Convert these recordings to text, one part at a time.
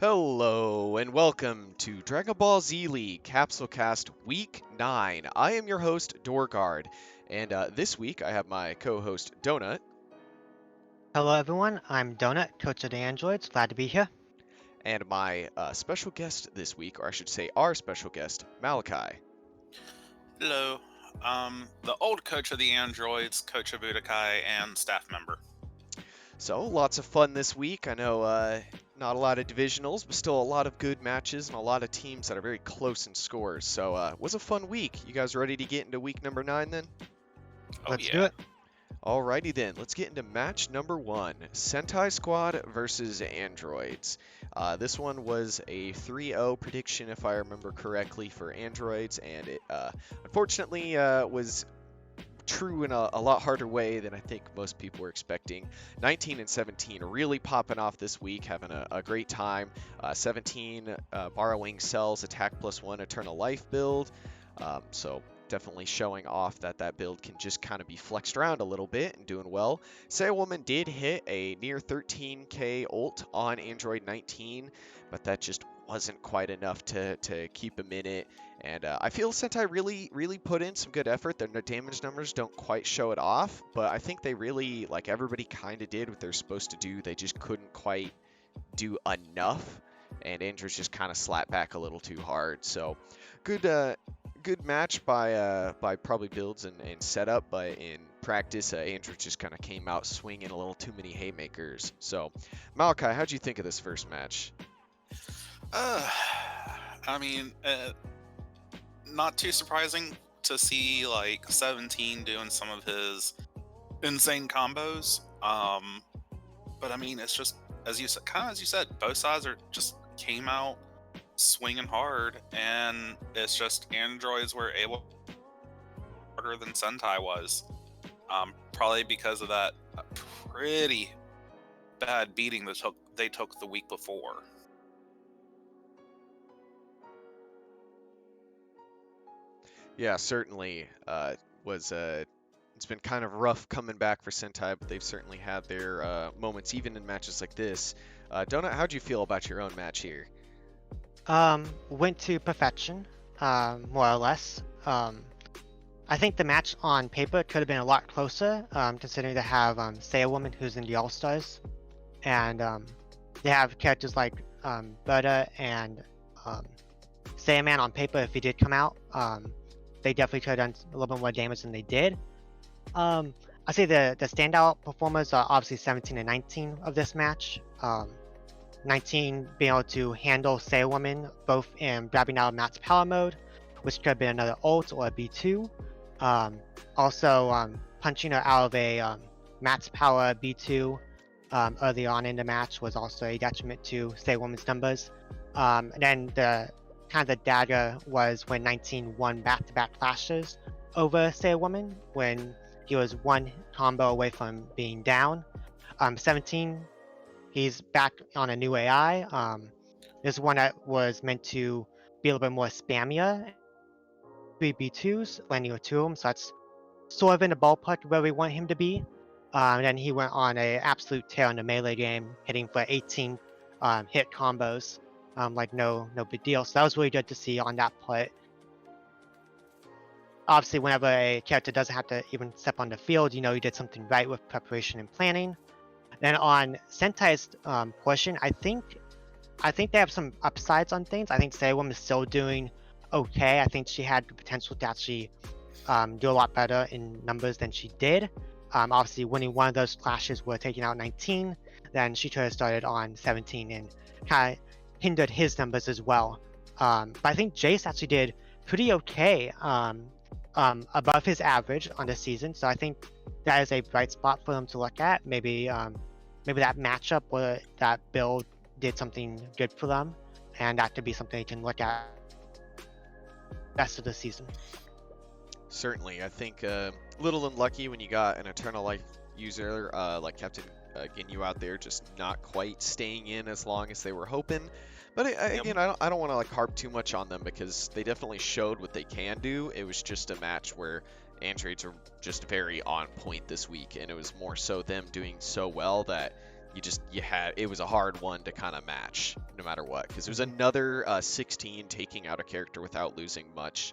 Hello and welcome to Dragon Ball Z League Capsule Cast Week 9. I am your host, DoorGuard, and this week I have my co-host, Donut, Hello everyone, I'm Donut, coach of the androids. Glad to be here. and my special guest this week, or I should say our special guest, Malachi. Hello. The old coach of the androids, coach of Budokai, and staff member. So, lots of fun this week. I know not a lot of divisionals, but still a lot of good matches and a lot of teams that are very close in scores. So, it was a fun week. You guys ready to get into week number 9 then? Oh, Let's yeah. do it. Alrighty then, let's get into match number 1, Sentai Squad versus Androids. This one was a 3-0 prediction, if I remember correctly, for Androids, and it unfortunately was true in a lot harder way than I think most people were expecting. 19 and 17 really popping off this week, having a great time. 17 borrowing Cell's Attack +1 Eternal Life build, so definitely showing off that build can just kind of be flexed around a little bit and doing well. Woman did hit a near 13k ult on Android 19, but that just wasn't quite enough to keep him in it. And I feel Sentai really put in some good effort. Their damage numbers don't quite show it off, but I think they really, like everybody kind of did what they're supposed to do. They just couldn't quite do enough, and Andrews just kind of slapped back a little too hard. So good match by probably builds and setup, but in practice, Andrews just kind of came out swinging a little too many haymakers. So, Malachi, how'd you think of this first match? Uh, I mean, not too surprising to see like 17 doing some of his insane combos. But I mean, it's just as you said, kind of as you said, both sides are just came out swinging hard, and it's just androids were able harder than Sentai was. Probably because of that pretty bad beating they took the week before. Yeah, certainly was it's been kind of rough coming back for Sentai, but they've certainly had their moments even in matches like this. Donut, how'd you feel about your own match here? Went to perfection, more or less. I think the match on paper could have been a lot closer, considering they have Woman who's in the Allstars, and they have characters like Berta and Man on paper. If he did come out, they definitely could have done a little bit more damage than they did. I say the standout performers are obviously 17 and 19 of this match. 19 being able to handle Woman both in grabbing out of Matt's power mode, which could have been another ult or a B2. Also punching her out of a Matt's power B2 early on in the match was also a detriment to Woman's numbers. And then the kind of the dagger was when 19 won back-to-back clashes over Woman when he was one combo away from being down. 17, he's back on a new AI. This one that was meant to be a little bit more spammier. 3 B2s, landing with 2 of them, so that's sort of in the ballpark where we want him to be. Then he went on an absolute tear in the melee game, hitting for 18 hit combos, like no big deal. So that was really good to see on that part. Obviously, whenever a character doesn't have to even step on the field, you know you did something right with preparation and planning. Then on Sentai's portion, I think they have some upsides on things. I think Woman is still doing okay. I think she had the potential to actually do a lot better in numbers than she did. Obviously, winning one of those clashes were taking out 19. Then she could have started on 17 and kind of hindered his numbers as well. But I think Jace actually did pretty okay, above his average on the season. So I think that is a bright spot for them to look at. Maybe that matchup or that build did something good for them, and that could be something you can look at rest of the season. Certainly, I think a little unlucky when you got an Eternal Life user like Captain Ginyu out there, just not quite staying in as long as they were hoping. But again, I don't want to like harp too much on them because they definitely showed what they can do. It was just a match where androids are just very on point this week, and it was more so them doing so well that it was a hard one to kind of match no matter what, because it was another 16 taking out a character without losing much.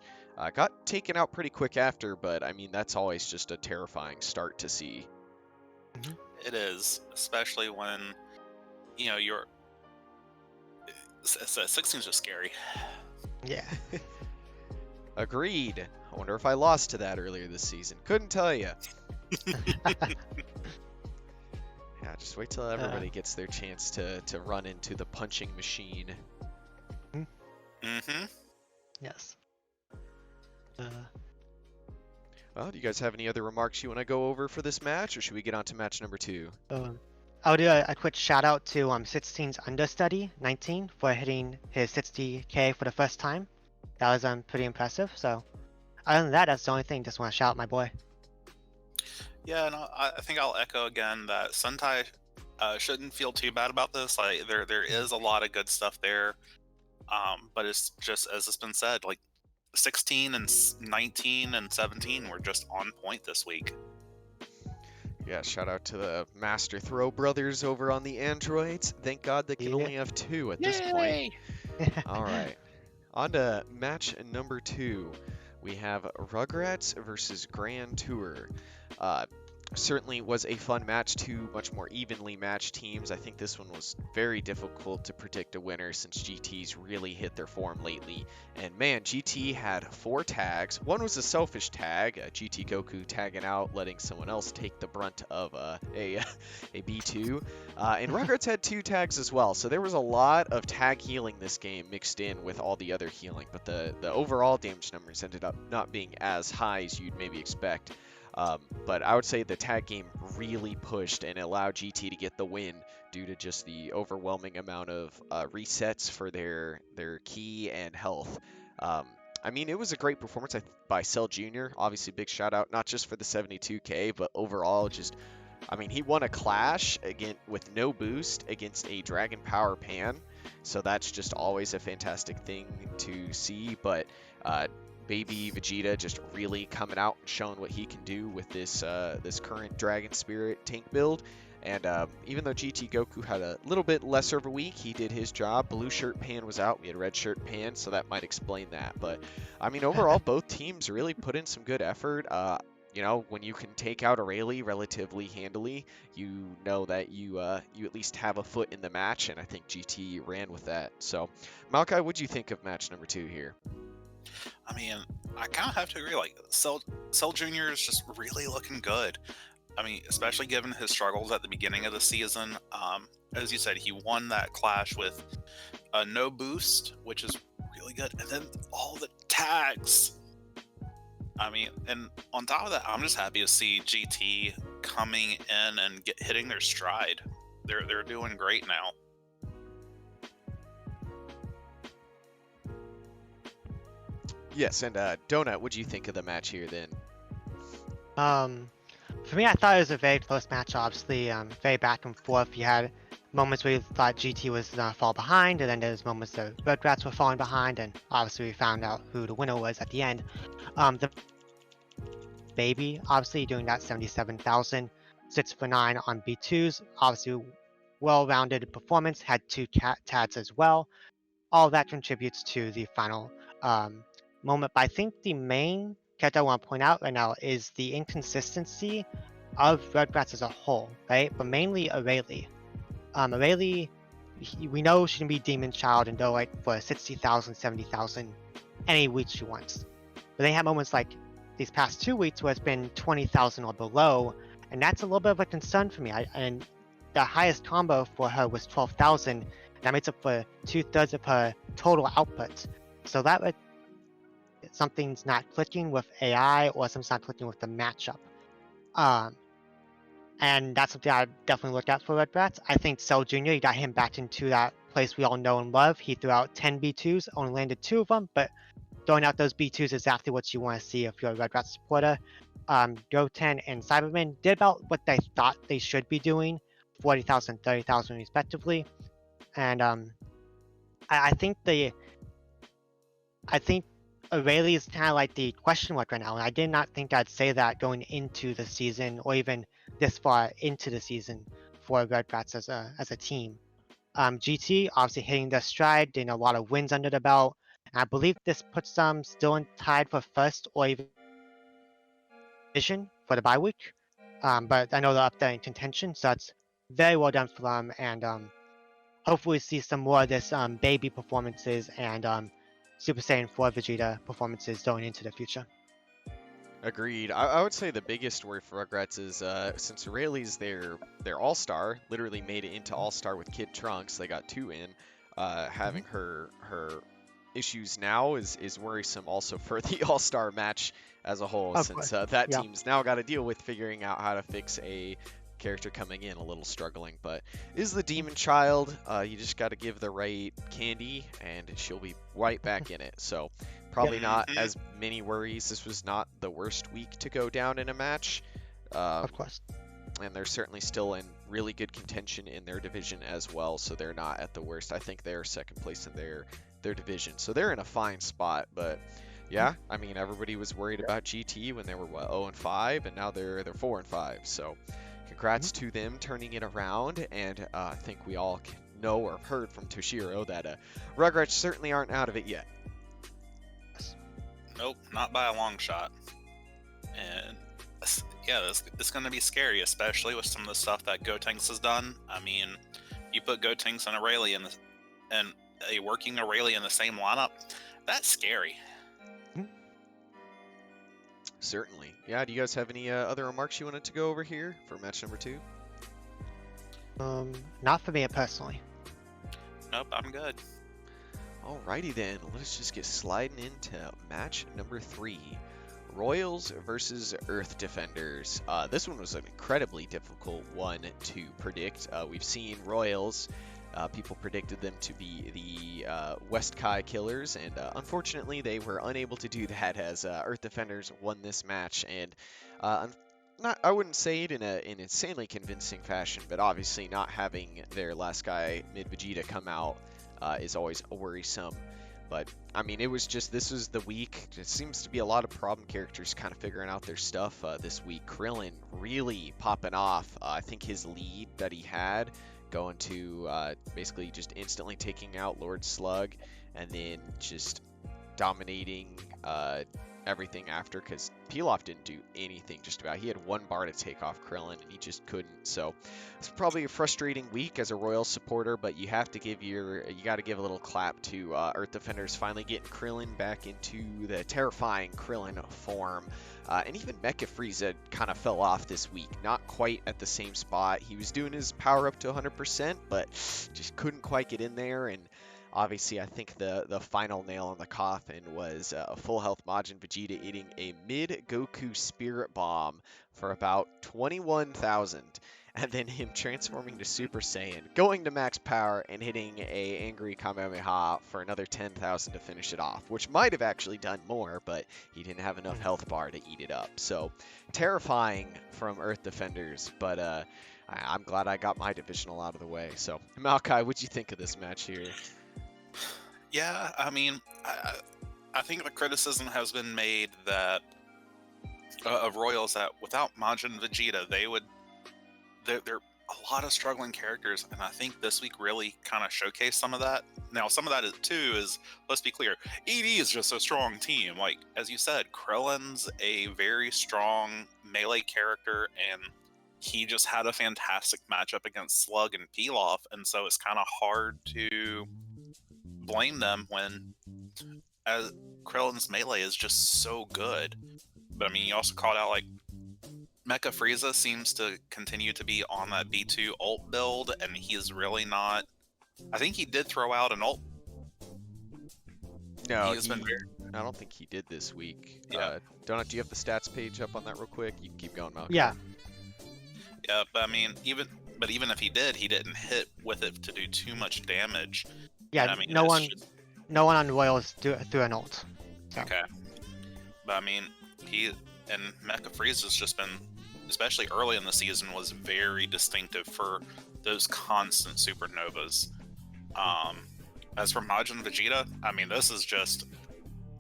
Got taken out pretty quick after, but I mean that's always just a terrifying start to see. It is, especially when you're 16 is just scary. Yeah. Agreed. I wonder if I lost to that earlier this season. Couldn't tell you. Yeah, just wait till everybody gets their chance to run into the punching machine. Mm-hmm. Yes. Well, do you guys have any other remarks you want to go over for this match, or should we get on to match number 2? I'll do a quick shout out to 16's understudy 19 for hitting his 60k for the first time. That was pretty impressive. So other than that, that's the only thing. Just want to shout out my boy. Yeah, no, I think I'll echo again that Sentai shouldn't feel too bad about this. Like there is a lot of good stuff there, but it's just as it's been said, like 16 and 19 and 17 were just on point this week. Yeah, shout out to the Master Throw brothers over on the androids. Thank God they can only have 2 at this point. All right, on to match number 2. We have Rugrats versus Grand Tour. Certainly was a fun match, 2 much more evenly matched teams. I think this one was very difficult to predict a winner since GT's really hit their form lately. And man, GT had 4 tags. One was a selfish tag, GT Goku tagging out, letting someone else take the brunt of a B2. And Rugrats had 2 tags as well. So there was a lot of tag healing this game mixed in with all the other healing. But the overall damage numbers ended up not being as high as you'd maybe expect. But I would say the tag game really pushed and allowed GT to get the win due to just the overwhelming amount of resets for their ki and health. I mean, it was a great performance by Cell Jr. Obviously, big shout out, not just for the 72k, but overall I mean, he won a clash again with no boost against a Dragon Power Pan. So that's just always a fantastic thing to see. But Baby Vegeta just really coming out and showing what he can do with this current Dragon Spirit tank build. And even though GT Goku had a little bit lesser of a week, he did his job. Blue Shirt Pan was out. We had Red Shirt Pan, so that might explain that. But, I mean, overall, both teams really put in some good effort. When you can take out Aurelie relatively handily, you know that you at least have a foot in the match, and I think GT ran with that. So, Malachi, what'd you think of match number 2 here? I mean, I kind of have to agree. Like, Cell Jr. is just really looking good. I mean, especially given his struggles at the beginning of the season. As you said, he won that clash with no boost, which is really good. And then all the tags. I mean, and on top of that, I'm just happy to see GT coming in and hitting their stride. They're doing great now. Yes, and Donut, what do you think of the match here then? For me, I thought it was a very close match. Obviously, very back and forth. You had moments where you thought GT was gonna fall behind, and then there's moments that Rugrats were falling behind, and obviously we found out who the winner was at the end. The Baby, obviously doing that 77,000, 6 for 9 on B2s. Obviously, well-rounded performance. Had 2 tags as well. All that contributes to the final moment. But I think the main character I want to point out right now is the inconsistency of Rugrats as a whole, right? But mainly Aurelie. Aurelie, we know she can be Demon Child and go like for 60,000, 70,000 any week she wants. But they have moments like these past 2 weeks where it's been 20,000 or below, and that's a little bit of a concern for me. And the highest combo for her was 12,000. That makes up for 2/3 of her total output. So that something's not clicking with AI or something's not clicking with the matchup. And that's something I definitely look at for Rugrats. I think Cell Jr., you got him back into that place we all know and love. He threw out 10 B2s, only landed 2 of them, but throwing out those B2s is exactly what you want to see if you're a Rugrats supporter. Goten and Cyberman did about what they thought they should be doing, 40,000, 30,000 respectively. And I think Aurelie is kind of like the question mark right now, and I did not think I'd say that going into the season or even this far into the season for Rugrats as a team. GT obviously hitting their stride, getting a lot of wins under the belt. And I believe this puts them still in tied for first or even division for the bye week. But I know they're up there in contention, so that's very well done for them. And hopefully see some more of this baby performances and Super Saiyan 4 Vegeta performances going into the future. Agreed. I would say the biggest worry for Rugrats is since Rayleigh's their all-star, literally made it into all-star with Kid Trunks. They got 2 in. Having her issues now is worrisome also for the all-star match as a whole, Of since course. that Yeah. team's now got to deal with figuring out how to fix a character coming in a little struggling. But is the Demon Child. You just got to give the right candy and she'll be right back in it. So probably not as many worries. This was not the worst week to go down in a match. Of course. And they're certainly still in really good contention in their division as well, so they're not at the worst. I think they're second place in their division, so they're in a fine spot. But yeah, I mean, everybody was worried about GT when they were 0-5, and now they're 4-5. So congrats to them turning it around, and I think we all know or have heard from Toshiro that Rugrats certainly aren't out of it yet. Nope, not by a long shot. And yeah, it's going to be scary, especially with some of the stuff that Gotenks has done. I mean, you put Gotenks and Aurelia and a working Aurelia in the same lineup, that's scary. Certainly. Yeah, do you guys have any other remarks you wanted to go over here for match number 2? Not for me personally. Nope, I'm good. Alrighty then, let's just get sliding into match number 3. Royals versus Earth Defenders. This one was an incredibly difficult one to predict. We've seen Royals. People predicted them to be the West Kai Killers, and unfortunately they were unable to do that as Earth Defenders won this match. And I wouldn't say it in an insanely convincing fashion, but obviously not having their last guy, Mid Vegeta, come out is always worrisome. But, I mean, this was the week. It seems to be a lot of problem characters kind of figuring out their stuff this week. Krillin really popping off. I think his lead that he had going to basically just instantly taking out Lord Slug and then just dominating everything after, because Pilaf didn't do anything just about. He had 1 bar to take off Krillin and he just couldn't. So it's probably a frustrating week as a Royal supporter, but you have to give you got to give a little clap to Earth Defenders finally getting Krillin back into the terrifying Krillin form. And even Mecha Frieza kind of fell off this week. Not quite at the same spot. He was doing his power up to 100%, but just couldn't quite get in there. And obviously, I think the final nail on the coffin was a full health Majin Vegeta eating a mid Goku Spirit Bomb for about 21,000, and then him transforming to Super Saiyan, going to max power, and hitting a angry Kamehameha for another 10,000 to finish it off, which might have actually done more, but he didn't have enough health bar to eat it up. So terrifying from Earth Defenders, but I'm glad I got my divisional out of the way. So Malachi, what'd you think of this match here? Yeah, I mean, I think the criticism has been made that of Royals that without Majin Vegeta, they're a lot of struggling characters, and I think this week really kind of showcased some of that. Now, some of that is, let's be clear, ED is just a strong team. Like, as you said, Krillin's a very strong melee character, and he just had a fantastic matchup against Slug and Pilaf, and so it's kind of hard to blame them when as Krillin's melee is just so good. But I mean, you also called out like Mecha Frieza seems to continue to be on that B2 ult build, and he's really not. I think he did throw out an ult. No, I don't think he did this week. Yeah. Donut, do you have the stats page up on that real quick? You can keep going, Malcolm. Yeah. Yeah, but I mean, even if he did, he didn't hit with it to do too much damage. Yeah, I mean, no one on Royals threw an ult. So. Okay. But I mean, and Mecha Frieza's just been, especially early in the season, was very distinctive for those constant supernovas. As for Majin Vegeta, I mean, this is just,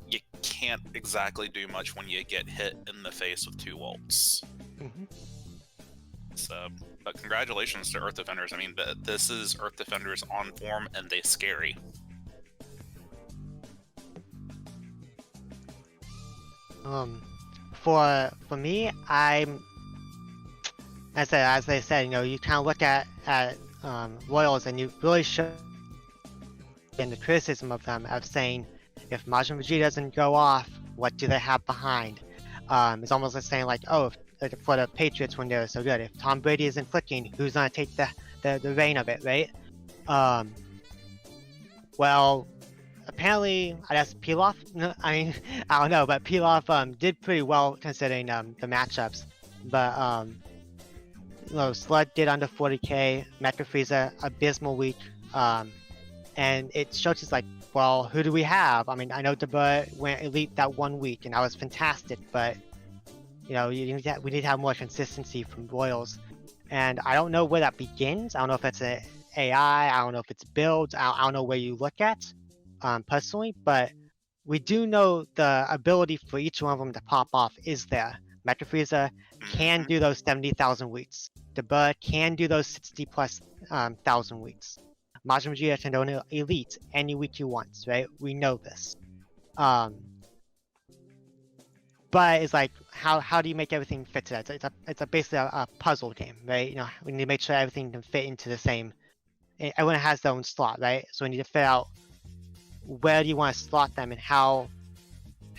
you can't exactly do much when you get hit in the face with 2 ults. Mm-hmm. So, but congratulations to Earth Defenders. I mean, this is Earth Defenders on form, and they scary. For me, as they said, you know, you kind of look at Royals and you really show in the criticism of them of saying, if Majin Vegeta doesn't go off, what do they have behind? It's almost like saying like, oh, for the Patriots when they're so good, if Tom Brady isn't clicking, who's gonna take the reign of it, right? Well, apparently, I guess Pilaf. No, I mean, I don't know, but Pilaf did pretty well considering the matchups. But you know, Slud did under 40k, Mecha Frieza abysmal week, and it shows us like, well, who do we have? I mean, I know Debut went elite that 1 week, and that was fantastic, but you know, we need to have more consistency from Royals, and I don't know where that begins. I don't know if it's a AI, I don't know if it's builds, I don't know where you look at, personally, but we do know the ability for each one of them to pop off is there. Mecha Frieza can do those 70,000 weeks. Debut can do those 60 plus thousand weeks. Majin Vegeta can go elite any week he wants, right? We know this. But it's like, how do you make everything fit to that? It's basically a puzzle game, right? You know, we need to make sure everything can fit into the same. Everyone has their own slot, right? So we need to figure out where do you want to slot them and how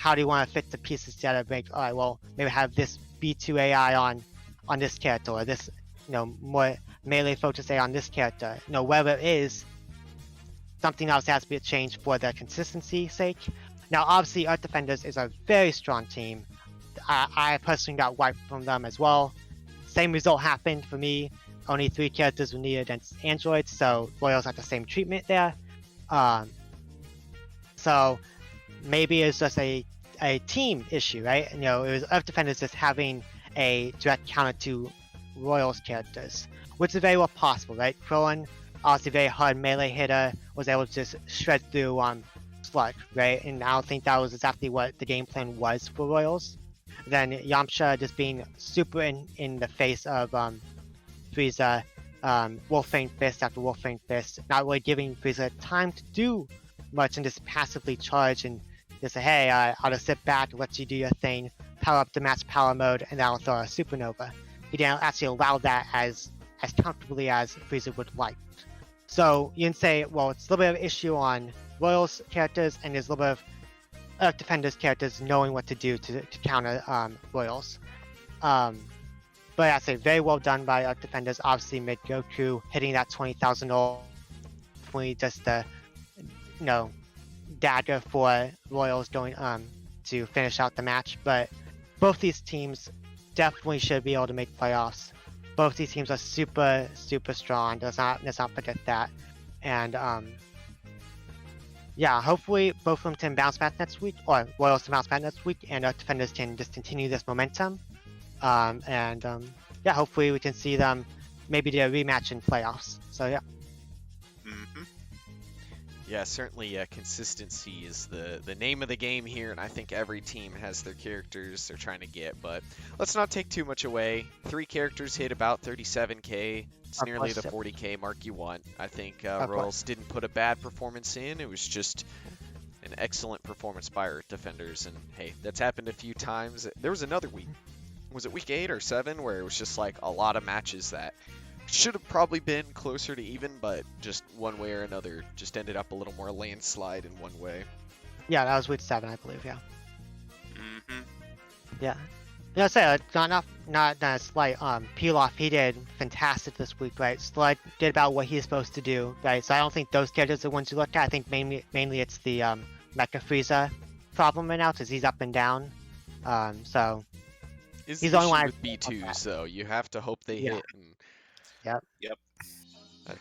do you want to fit the pieces together? Make, all right, well, maybe have this B2 AI on this character, or this, you know, more melee focused AI on this character. You know, wherever it is, something else has to be changed for the consistency's sake. Now, obviously, Earth Defenders is a very strong team. I personally got wiped from them as well. Same result happened for me. Only 3 characters were needed against androids, so Royals had the same treatment there. So maybe it's just a team issue, right? You know, it was Earth Defenders just having a direct counter to Royals characters, which is very well possible, right? Krillin, obviously very hard melee hitter, was able to just shred through Slug, right? And I don't think that was exactly what the game plan was for Royals. Then Yamcha just being super in the face of Frieza, Wolfang Fist after Wolfang Fist, not really giving Frieza time to do much and just passively charge and just say, hey, I'll just sit back and let you do your thing, power up the match power mode, and that'll throw a supernova. He didn't actually allow that as comfortably as Frieza would like. So you can say, well, it's a little bit of an issue on Royals characters, and there's a little bit of Earth Defenders characters knowing what to do to counter Royals. But I say very well done by Earth Defenders. Obviously, mid Goku hitting that 20,000 definitely just the, you know, dagger for Royals going to finish out the match. But both these teams definitely should be able to make playoffs. Both these teams are super strong. Let's not forget that. And yeah, hopefully both of them can bounce back next week, or Royals can bounce back next week, and Earth Defenders can just continue this momentum. Yeah, hopefully we can see them maybe do a rematch in playoffs. So yeah. Yeah, certainly consistency is the name of the game here, and I think every team has their characters they're trying to get, but let's not take too much away. 3 characters hit about 37k. It's nearly the 40k mark you want. I think Royals didn't put a bad performance in. It was just an excellent performance by Earth Defenders, and hey, that's happened a few times. There was another week. Was it week 8 or 7 where it was just like a lot of matches that should have probably been closer to even, but just one way or another just ended up a little more landslide in one way. Yeah, that was week 7, I believe. Yeah. Yeah. You know, say not a slight. Pilaf, he did fantastic this week, right? Slud did about what he's supposed to do, right? So I don't think those characters are the ones you look at. I think mainly it's the Mecha Frieza problem right now because he's up and down. So he's the only one with B2, so you have to hope they hit. And Yep.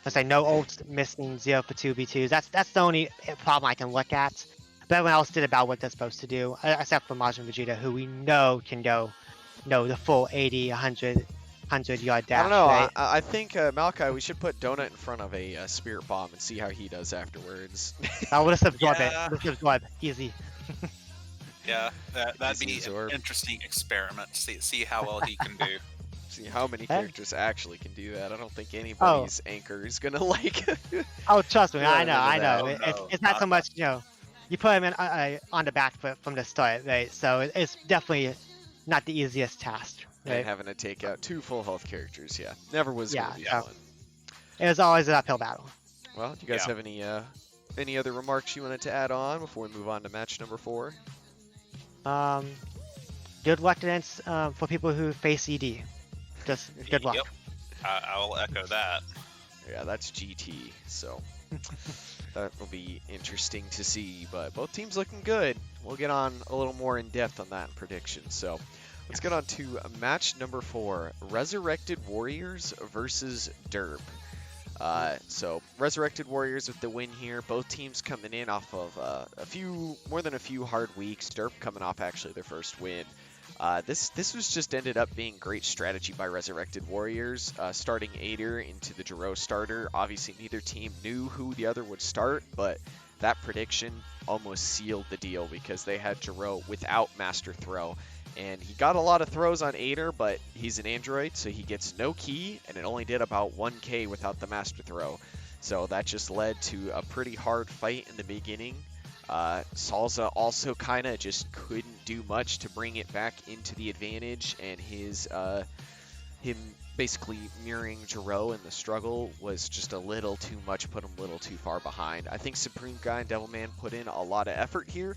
I say no ults missing 0 for 2 B2s. That's the only problem I can look at. But everyone else did about what they're supposed to do, except for Majin Vegeta, who we know can go, the full 80, 100 yard dash. I don't know. Right? I think Malachi, we should put Donut in front of a Spirit Bomb and see how he does afterwards. I would have absorbed it. Absorb easy. Yeah, that'd be an interesting experiment. See how well he can do. See how many Hey. characters actually can do that. I don't think anybody's anchor is gonna like. Oh, trust me, I Yeah, know, none of I that. know. Oh, It's no, it's not so not much, you put him in on the back foot from the start, right? So it's definitely not the easiest task, And right? having to take out 2 full health characters, yeah, never was Yeah, gonna be so fun. it was always an uphill battle. Well, do you guys Yeah. have any other remarks you wanted to add on before we move on to match number 4? Good luck against for people who face ED. Just good luck. Yep. I will echo that. Yeah, that's GT, so that will be interesting to see. But both teams looking good. We'll get on a little more in depth on that in predictions. So let's get on to match number 4: Resurrected Warriors versus Derp. So Resurrected Warriors with the win here. Both teams coming in off of more than a few hard weeks. Derp coming off actually their first win. This was just ended up being great strategy by Resurrected Warriors, starting Ader into the Jiro starter. Obviously, neither team knew who the other would start, but that prediction almost sealed the deal because they had Jiro without Master Throw. And he got a lot of throws on Ader, but he's an android, so he gets no key, and it only did about 1k without the Master Throw. So that just led to a pretty hard fight in the beginning. Salza also kind of just couldn't do much to bring it back into the advantage, and him basically mirroring Jiro in the struggle was just a little too much, put him a little too far behind. I think Supreme Guy and Devilman put in a lot of effort here.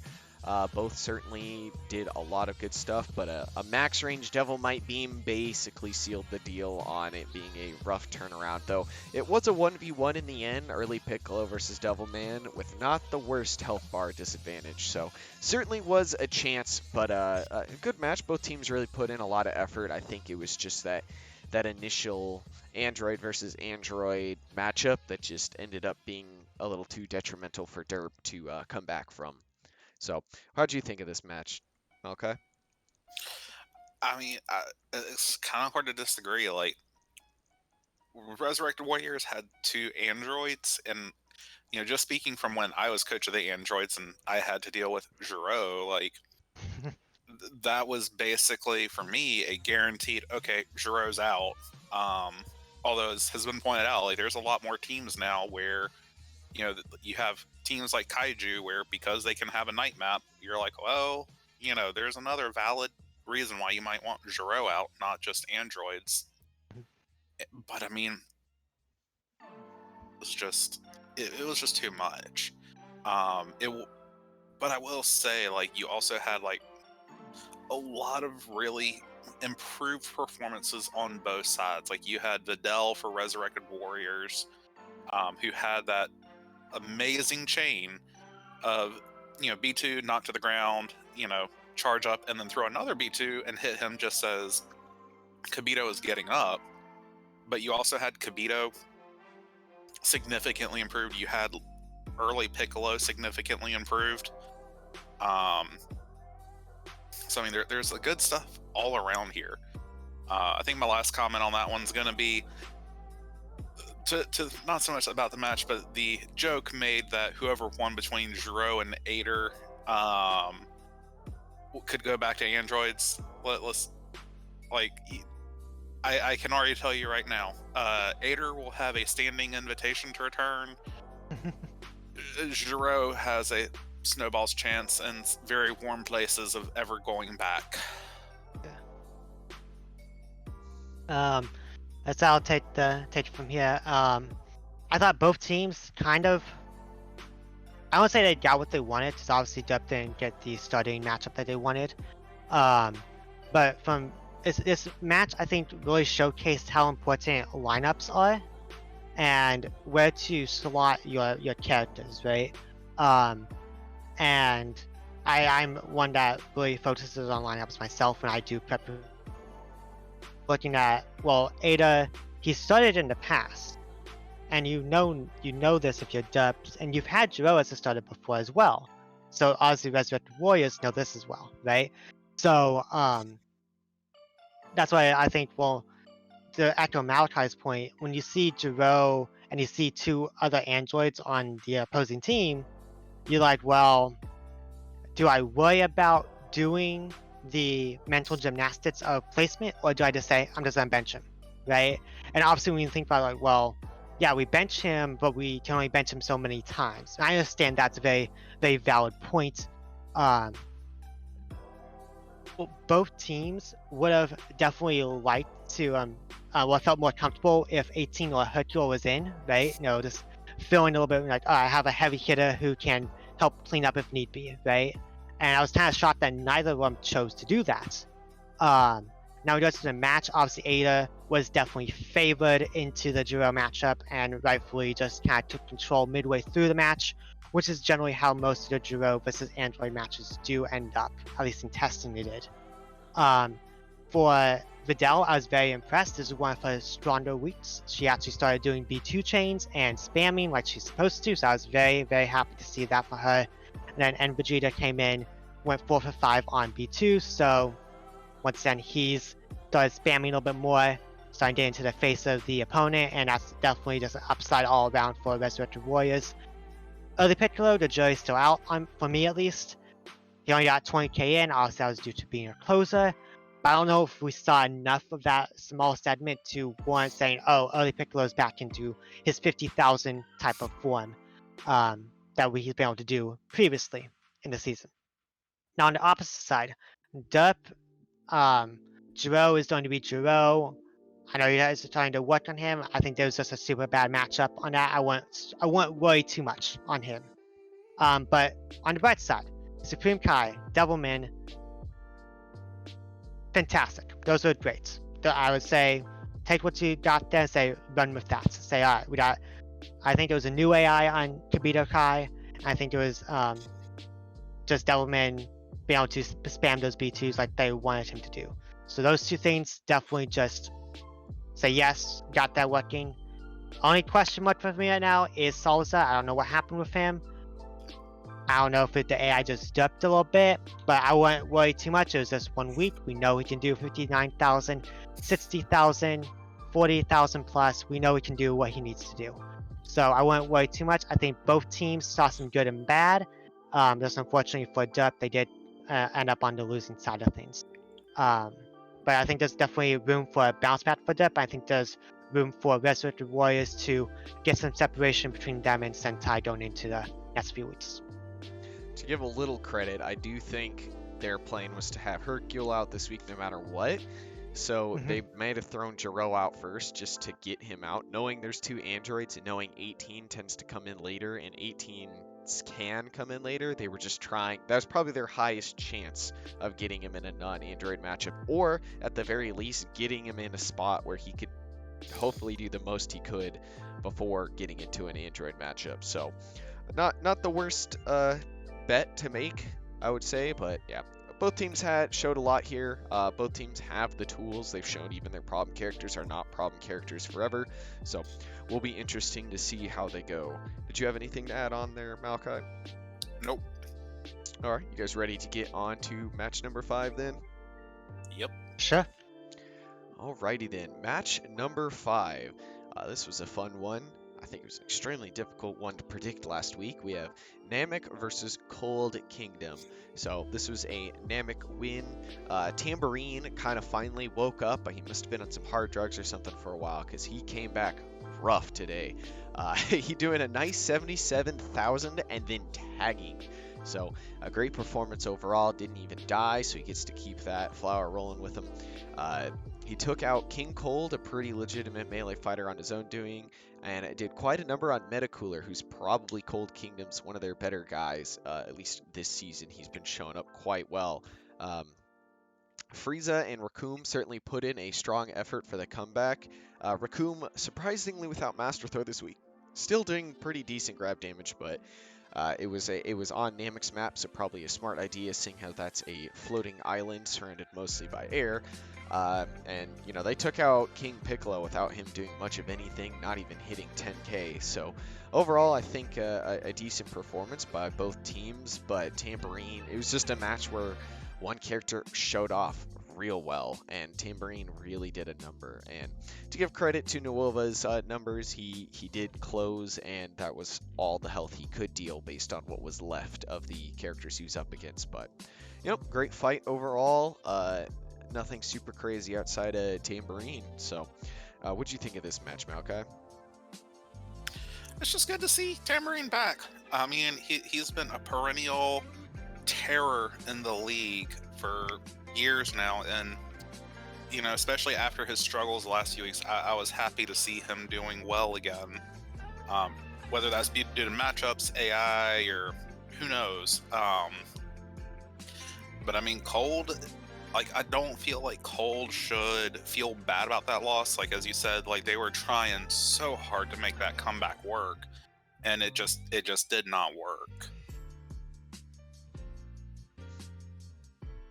Both certainly did a lot of good stuff, but a max range Devil Might Beam basically sealed the deal on it being a rough turnaround, though it was a 1v1 in the end, early Piccolo versus Devilman, with not the worst health bar disadvantage, so certainly was a chance, but a good match. Both teams really put in a lot of effort. I think it was just that initial Android versus Android matchup that just ended up being a little too detrimental for Derp to come back from. So, how'd you think of this match, Malachi? I mean, it's kind of hard to disagree. Like, Resurrected Warriors had 2 androids, and just speaking from when I was coach of the androids and I had to deal with Jiro, like that was basically for me a guaranteed. Okay, Jiro's out. Although as has been pointed out, like there's a lot more teams now where you have teams like Kaiju where because they can have a night map, you're like, well, there's another valid reason why you might want Jiro out, not just androids. But I mean, it was just too much. But I will say, like, you also had like a lot of really improved performances on both sides. Like you had Videl for Resurrected Warriors, who had that amazing chain of B2 knocked to the ground, charge up and then throw another B2 and hit him just as Kibito is getting up. But you also had Kibito significantly improved. You had early Piccolo significantly improved. So I mean, there's a good stuff all around here. I think my last comment on that one's going to be to not so much about the match, but the joke made that whoever won between Jiro and Ader could go back to androids. Let's like, I can already tell you right now, Ader will have a standing invitation to return. Jiro has a snowball's chance in very warm places of ever going back. That's how I'll take it from here. I thought both teams kind of, I won't say they got what they wanted, because obviously Dub didn't get the starting matchup that they wanted. But from this match, I think really showcased how important lineups are and where to slot your characters, right? And I'm one that really focuses on lineups myself when I do prep. Looking at, well, Ada, he started in the past, and you know this if you're Dubs, and you've had Jiro as a starter before as well. So obviously Resurrected Warriors know this as well, right? So that's why I think, well, to echo Malachi's point, when you see Jiro and you see 2 other androids on the opposing team, you're like, well, do I worry about doing the mental gymnastics of placement, or do I just say I'm just gonna bench him, right? And obviously, when you think about it, like, well, yeah, we bench him, but we can only bench him so many times. And I understand that's a very, very valid point. Both teams would have definitely liked to, felt more comfortable if 18 or Hercule was in, right? Just feeling a little bit like, oh, I have a heavy hitter who can help clean up if need be, right? And I was kind of shocked that neither of them chose to do that. Now we go to the match. Obviously, Ada was definitely favored into the Jiro matchup and rightfully just kind of took control midway through the match, which is generally how most of the Jiro versus Android matches do end up, at least in testing they did. For Videl, I was very impressed. This is one of her stronger weeks. She actually started doing B2 chains and spamming like she's supposed to, so I was very, very happy to see that for her. And then Vegeta came in, went 4 for 5 on B2, so once again, he's started spamming a little bit more, starting to get into the face of the opponent, and that's definitely just an upside all around for Resurrected Warriors. Early Piccolo, the jury's still out, for me at least. He only got 20k in, obviously that was due to being a closer. But I don't know if we saw enough of that small segment to warrant saying, oh, Early Piccolo's back into his 50,000 type of form that he's been able to do previously in the season. Now on the opposite side, Derp, Jiro is going to be Jiro. I know you guys are trying to work on him. I think there was just a super bad matchup on that. I won't worry too much on him. But on the bright side, Supreme Kai, Devilman, fantastic. Those are great. I would say take what you got there and say run with that. Say, all right, I think it was a new AI on Budokai. I think it was just Devilman being able to spam those B2s like they wanted him to do. So those two things definitely just say yes, got that working. Only question mark for me right now is Salsa. I don't know what happened with him. I don't know if the AI just dipped a little bit, but I wouldn't worry too much. It was just 1 week. We know he can do 59,000, 60,000, 40,000 plus. We know he can do what he needs to do. So I wouldn't worry too much. I think both teams saw some good and bad. Just unfortunately for Dup, they did end up on the losing side of things. But I think there's definitely room for a bounce back for Dup. I think there's room for Resurrected Warriors to get some separation between them and Sentai going into the next few weeks. To give a little credit, I do think their plan was to have Hercule out this week no matter what. So they might have thrown Jiro out first just to get him out, knowing there's 2 androids and knowing 18 tends to come in later and 18 can come in later. They were just trying. That was probably their highest chance of getting him in a non-android matchup, or at the very least getting him in a spot where he could hopefully do the most he could before getting into an android matchup. So not the worst bet to make, I would say, but yeah, both teams showed a lot here. Both teams have the tools. They've shown even their problem characters are not problem characters forever, so will be interesting to see how they go. Did you have anything to add on there, Malachi? Nope. All right, you guys ready to get on to match number 5 then? Yep. Sure. Alrighty then, match number 5. This was a fun one. I think it was an extremely difficult one to predict last week. We have Namek versus Cold Kingdom. So this was a Namek win. Tambourine kind of finally woke up, but he must have been on some hard drugs or something for a while because he came back rough today. He doing a nice 77,000 and then tagging. So a great performance overall. Didn't even die, so he gets to keep that flower rolling with him. He took out King Cold, a pretty legitimate melee fighter on his own doing, and did quite a number on Metacooler, who's probably Cold Kingdom's one of their better guys. At least this season, he's been showing up quite well. Frieza and Raccoon certainly put in a strong effort for the comeback. Raccoon, surprisingly without Master Throw this week, still doing pretty decent grab damage, but it was on Namek's map, so probably a smart idea, seeing how that's a floating island surrounded mostly by air. And, you know, they took out King Piccolo without him doing much of anything, not even hitting 10k. So overall, I think a decent performance by both teams, but Tambourine, it was just a match where one character showed off real well, and Tambourine really did a number. And to give credit to Nuova's numbers, he did close, and that was all the health he could deal based on what was left of the characters he was up against. But, great fight overall. Nothing super crazy outside of Tambourine. So, what'd you think of this match, Malachi? It's just good to see Tambourine back. I mean, he's been a perennial terror in the league for years now, and especially after his struggles the last few weeks, I was happy to see him doing well again. Whether that's due to matchups, AI, or who knows. But I mean, Cold, like, I don't feel like Cold should feel bad about that loss. Like, as you said, like, they were trying so hard to make that comeback work, and it just did not work.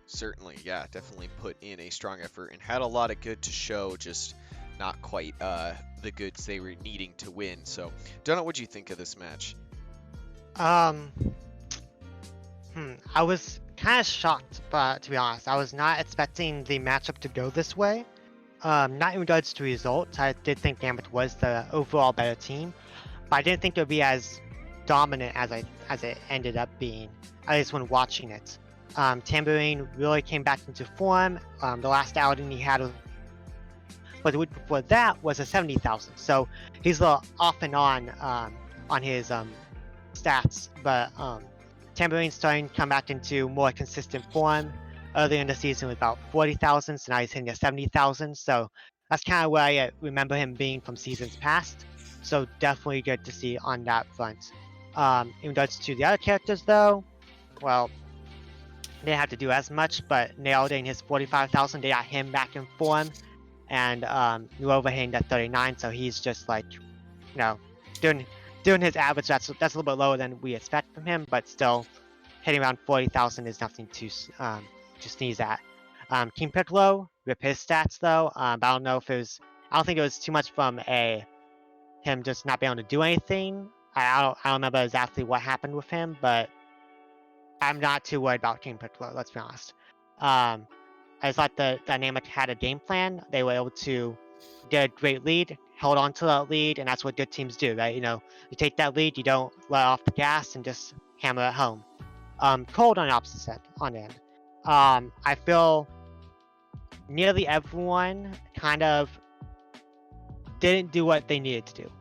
Certainly, yeah, definitely put in a strong effort and had a lot of good to show, just not quite the goods they were needing to win. So, Donut, what'd you think of this match? I was kind of shocked, but to be honest, I was not expecting the matchup to go this way. Not in regards to results, I did think Gambit was the overall better team, but I didn't think it would be as dominant as it ended up being, at least when watching it. Tambourine really came back into form. The last outing he had, but the week before that was a 70,000. So he's a little off and on his stats, but Tambourine's starting to come back into more consistent form. Earlier in the season with about 40,000, so now he's hitting a 70,000. So that's kind of where I remember him being from seasons past. So definitely good to see on that front. In regards to the other characters, though, well, they didn't have to do as much, but nailing his 45,000, they got him back in form, and Nuova hitting that 39, so he's just like, doing his average. That's a little bit lower than we expect from him, but still hitting around 40,000 is nothing to sneeze at. King Piccolo, rip his stats though. But I don't know if it was. I don't think it was too much from him just not being able to do anything. I don't remember exactly what happened with him, but I'm not too worried about King Piccolo, let's be honest. I just thought the Dynamic had a game plan. They were able to get a great lead, held on to that lead, and that's what good teams do, right? You take that lead, you don't let off the gas and just hammer it home. Cold on the opposite end. I feel nearly everyone kind of didn't do what they needed to do.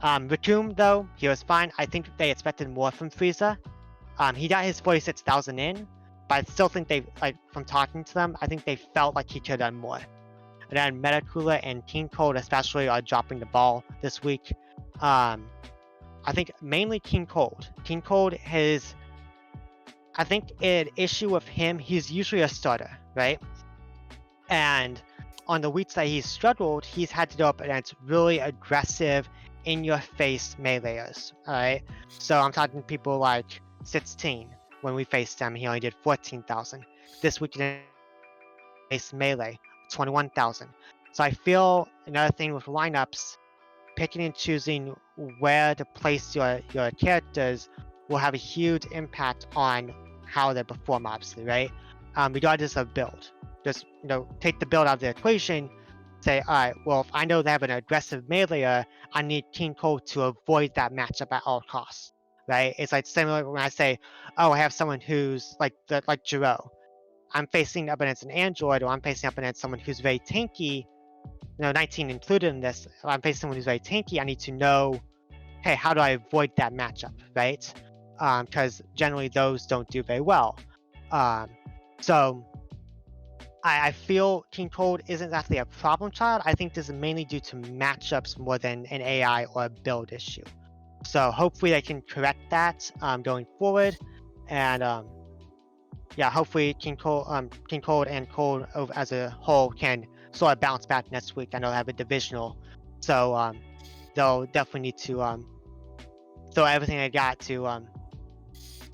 Raccoon, though, he was fine. I think they expected more from Frieza. He got his 46,000 in, but I still think from talking to them, I think they felt like he could have done more. And then Metacooler and King Cold especially are dropping the ball this week. I think mainly King Cold. King Cold I think an issue with him, he's usually a starter, right? And on the weeks that he's struggled, he's had to go up against really aggressive, in-your-face meleeers, alright? So I'm talking people like 16. When we faced him, he only did 14,000. This week he faced melee, 21,000. So I feel another thing with lineups, picking and choosing where to place your characters will have a huge impact on how they perform, obviously, right? Regardless of build. Just, take the build out of the equation, say, alright, well, if I know they have an aggressive meleeer, I need King Cold to avoid that matchup at all costs, right? It's like similar when I say, oh, I have someone who's like Jiro. I'm facing up against an android, or I'm facing up against someone who's very tanky, 19 included in this. If I'm facing someone who's very tanky, I need to know, hey, how do I avoid that matchup, right? Because generally those don't do very well. So I feel King Cold isn't exactly a problem child. I think this is mainly due to matchups more than an AI or a build issue. So hopefully they can correct that going forward, and hopefully King Cold and Cold as a whole can sort of bounce back next week. I know they have a divisional, so they'll definitely need to throw everything they got to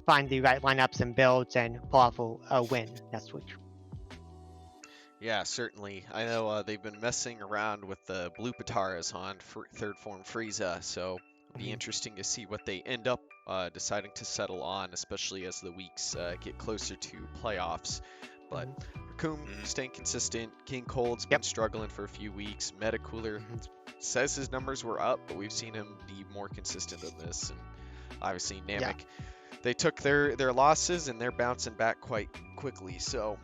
find the right lineups and builds and pull off a win next week. Yeah, certainly. I know they've been messing around with the blue Pataras on third form Frieza, so it'll be interesting to see what they end up deciding to settle on, especially as the weeks get closer to playoffs. But Raccoon Mhm. staying consistent. King Cold's been Yep. struggling for a few weeks. Metacooler Mhm. says his numbers were up, but we've seen him be more consistent than this. And obviously Yeah. Namek, they took their losses and they're bouncing back quite quickly. So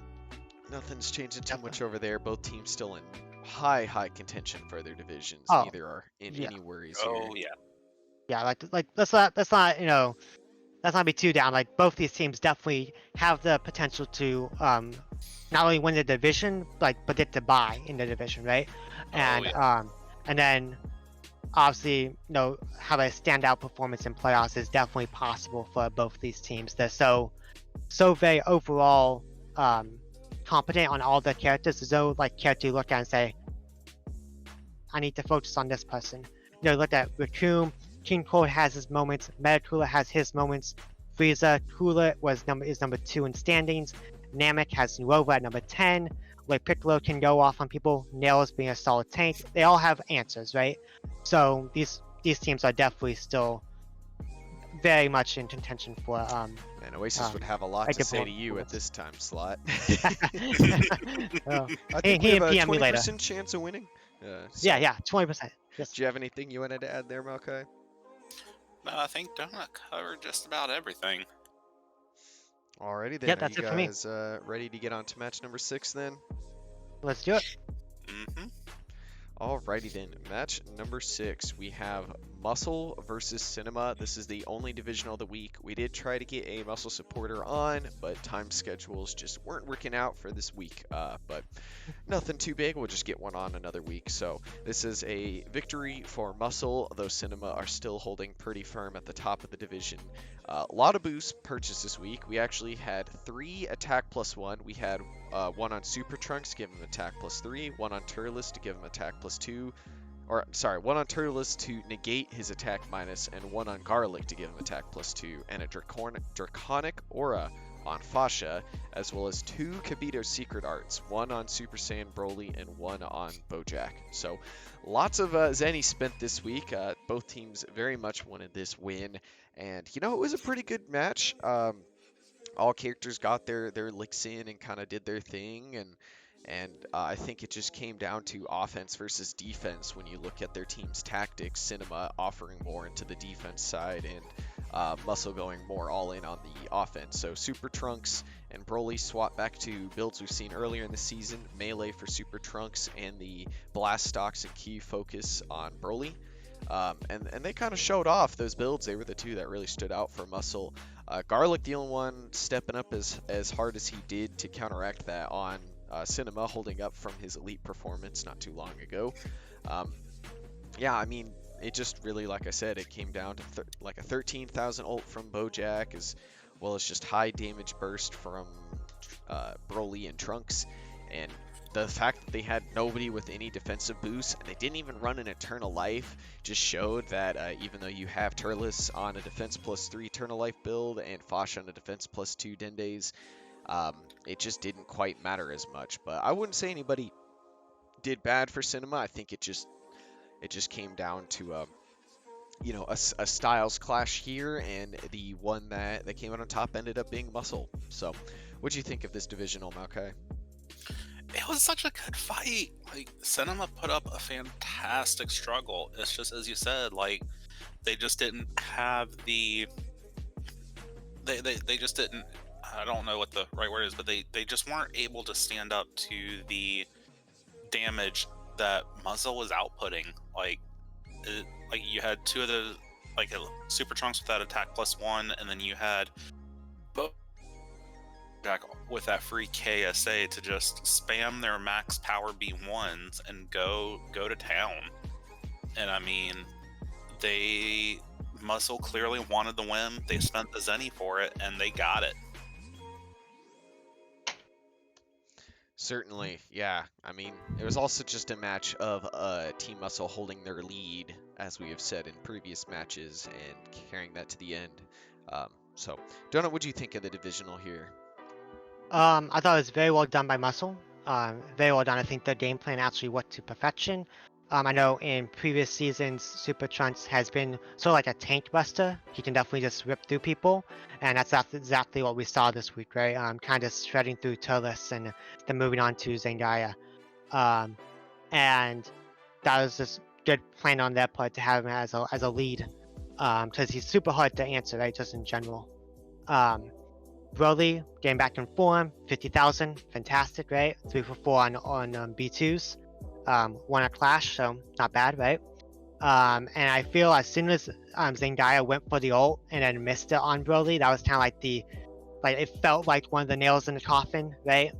nothing's changing too Definitely. much over there. Both teams still in high contention for their divisions. Oh, Neither are in yeah. any worries here. Oh yeah. Yeah, like let's not let's not be too down. Like both these teams definitely have the potential to not only win the division, but get to buy in the division, right? Oh And yeah. and then obviously have a standout performance in playoffs is definitely possible for both these teams. They're so very overall competent on all the characters. There's no like character you look at and say, I need to focus on this person. Look at Raccoon. King Cold has his moments. Metacooler has his moments. Frieza Cooler is number 2 in standings. Namek has Nuova at number 10. Like Piccolo can go off on people. Nails being a solid tank. They all have answers, right? So these teams are definitely still very much in contention for And Oasis would have a lot a to good say to you at performance. this time slot. Oh, I he think we have a PM me later. 20% chance of winning. Yeah, 20%. Yes. Do you have anything you wanted to add there, Malachi? No, I think Donut covered just about everything. Alrighty then. Yeah, Are that's you it for me. guys ready to get on to match number 6 then? Let's do it. Mm-hmm. Alrighty then, match number 6, we have Muscle versus Cinema. This is the only divisional of the week. We did try to get a Muscle supporter on, but time schedules just weren't working out for this week. But nothing too big, we'll just get one on another week. So this is a victory for Muscle, though Cinema are still holding pretty firm at the top of the division. A lot of boosts purchased this week. We actually had 3 attack +1. We had one on Super Trunks to give him attack +3, one on Turles to give him attack +2, or sorry, one on Turles to negate his attack minus, and one on Garlic to give him attack +2, and a Draconic Aura on Fasha, as well as 2 Kibito Secret Arts, one on Super Saiyan Broly and one on Bojack. So lots of Zenny spent this week. Both teams very much wanted this win, and it was a pretty good match. All characters got their licks in and kind of did their thing, and I think it just came down to offense versus defense when you look at their team's tactics. Cinema offering more into the defense side, and Muscle going more all in on the offense. So Super Trunks and Broly swap back to builds we've seen earlier in the season: melee for Super Trunks and the blast stocks and key focus on Broly. And they kind of showed off those builds. They were the two that really stood out for Muscle. Garlic, the only one stepping up as hard as he did to counteract that on Cinema, holding up from his elite performance not too long ago. Yeah, I mean, it just really, like I said, it came down to like a 13,000 ult from Bojack, as well as just high damage burst from Broly and Trunks. And the fact that they had nobody with any defensive boosts, and they didn't even run an Eternal Life, just showed that even though you have Turles on a defense +3 Eternal Life build and Fosh on a defense +2 Dendays, it just didn't quite matter as much. But I wouldn't say anybody did bad for Cinema. I think it just came down to a styles clash here, and the one that came out on top ended up being Muscle. So what do you think of this divisional, Malachi? It was such a good fight. Like, Cinema put up a fantastic struggle. It's just, as you said, like, they just didn't have the... They just didn't... I don't know what the right word is, but they just weren't able to stand up to the damage that Muzzle was outputting. Like you had 2 of the... Like, Super Trunks with that attack +1, and then you had... Jack with that free KSA to just spam their max power B1s and go to town. And I mean, Muscle clearly wanted the win. They spent the Zenny for it, and they got it. Certainly, yeah. I mean, it was also just a match of Team Muscle holding their lead, as we have said in previous matches, and carrying that to the end. So, Donut, what do you think of the divisional here? I thought it was very well done by Muscle. Very well done. I think the game plan actually went to perfection. I know in previous seasons, Super Trunks has been sort of like a tank buster. He can definitely just rip through people, and that's exactly what we saw this week, right? Kind of shredding through Turles and then moving on to Zangaya. Um, and that was just good plan on their part to have him as a lead, because he's super hard to answer, right? Just in general. Broly getting back in form, 50,000, fantastic, right? 3 for 4 on B2s. Won a clash, so not bad, right? And I feel as soon as Zendaya went for the ult and then missed it on Broly, that was kind of like it felt like one of the nails in the coffin, right?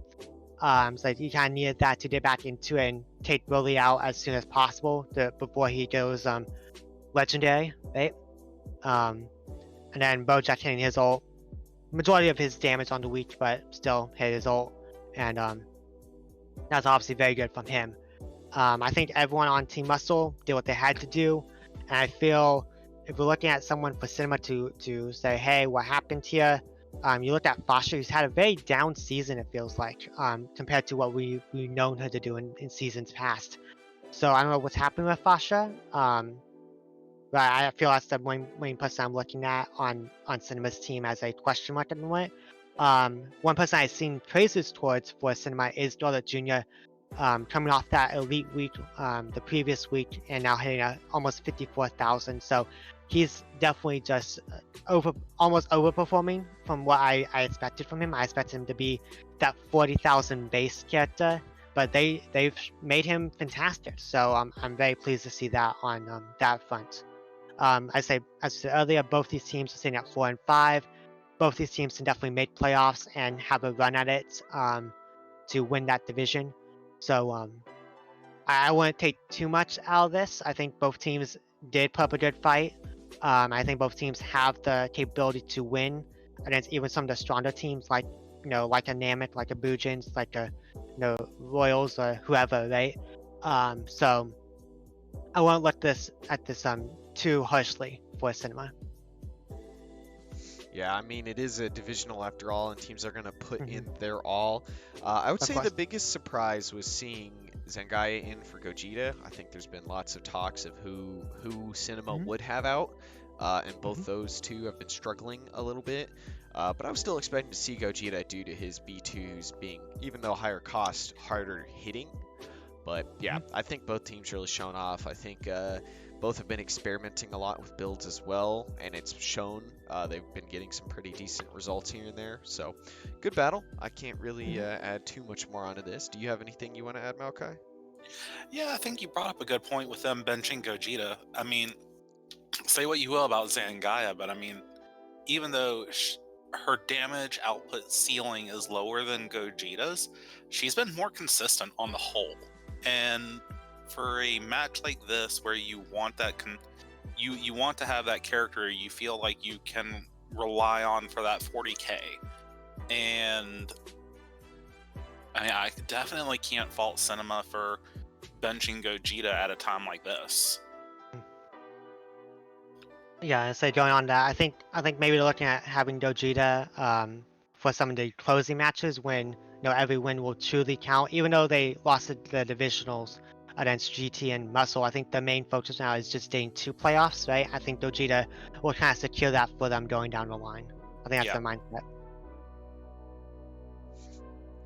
So you kind of needed that to get back into it and take Broly out as soon as possible before he goes legendary, right? And then Bojack hitting his ult, majority of his damage on the weak, but still hit his ult, and that's obviously very good from him. I think everyone on Team Muscle did what they had to do, and I feel if we're looking at someone for Cinema to say, hey, what happened here? You look at Fasha, who's had a very down season, it feels like, compared to what we've known her to do in seasons past. So I don't know what's happened with Fasha, but I feel that's the main person I'm looking at on Cinema's team as a question mark at the moment. One person I've seen praises towards for Cinema is Dorlet Jr., coming off that elite week the previous week and now hitting almost 54,000. So he's definitely just almost overperforming from what I expected from him. I expected him to be that 40,000 base character, but they've made him fantastic. So I'm very pleased to see that on that front. As I said earlier, both these teams are sitting at 4 and 5. Both these teams can definitely make playoffs and have a run at it to win that division. So I wouldn't take too much out of this. I think both teams did put up a good fight. I think both teams have the capability to win against even some of the stronger teams, like like a Namek, like a Bujins, like a Royals or whoever, right? So I won't look at this too harshly for Cinema. Yeah, I mean, it is a divisional after all, and teams are going to put in their all. I would say the biggest surprise was seeing Zangaya in for Gogeta. I think there's been lots of talks of who Cinema would have out, and both those two have been struggling a little bit. But I was still expecting to see Gogeta due to his B2s being, even though higher cost, harder hitting. But yeah, I think both teams really shown off. I think both have been experimenting a lot with builds as well, and it's shown they've been getting some pretty decent results here and there. So, good battle. I can't really add too much more onto this. Do you have anything you want to add, Malachi? Yeah, I think you brought up a good point with them benching Gogeta. I mean, say what you will about Zangaya, but I mean, even though her damage output ceiling is lower than Gogeta's, she's been more consistent on the whole. And for a match like this, where you want that you want to have that character you feel like you can rely on for that 40k, and I mean, I definitely can't fault Cinema for benching Gogeta at a time like this. Yeah, so going on that, I think maybe they're looking at having Gogeta for some of the closing matches when every win will truly count. Even though they lost the divisionals against GT and Muscle, I think the main focus now is just staying to playoffs, right? I think Gogeta will kind of secure that for them going down the line. I think that's their mindset.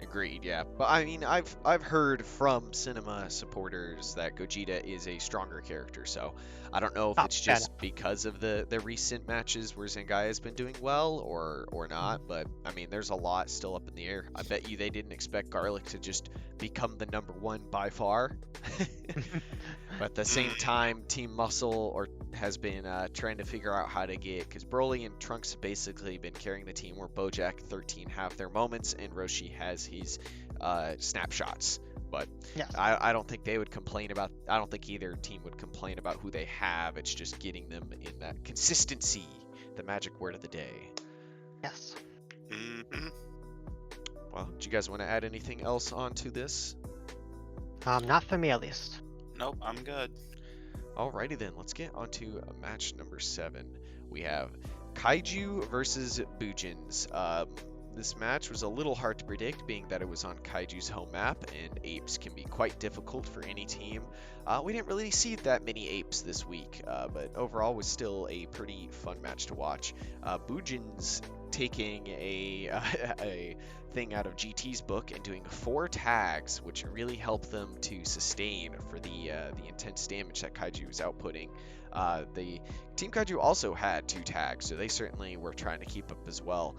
Agreed, yeah. But I mean, I've heard from Cinema supporters that Gogeta is a stronger character, so I don't know if it's just because of the recent matches where Zangaya has been doing well or not, but I mean, there's a lot still up in the air. I bet you they didn't expect Garlic to just become the #1 by far. But at the same time, Team Muscle has been trying to figure out how to get, because Broly and Trunks have basically been carrying the team, where Bojack 13 have their moments and Roshi has his snapshots. But I don't think they would complain about, I don't think either team would complain about who they have. It's just getting them in that consistency, the magic word of the day. Yes. Well, do you guys want to add anything else onto this? Not for me at least. Nope, I'm good. Alrighty then, let's get on to match number 7. We have Kaiju versus Bujins. This match was a little hard to predict, being that it was on Kaiju's home map, and apes can be quite difficult for any team. We didn't really see that many apes this week, but overall was still a pretty fun match to watch. Bujin's taking a thing out of GT's book and doing 4 tags, which really helped them to sustain for the intense damage that Kaiju was outputting. The Team Kaiju also had 2 tags, so they certainly were trying to keep up as well.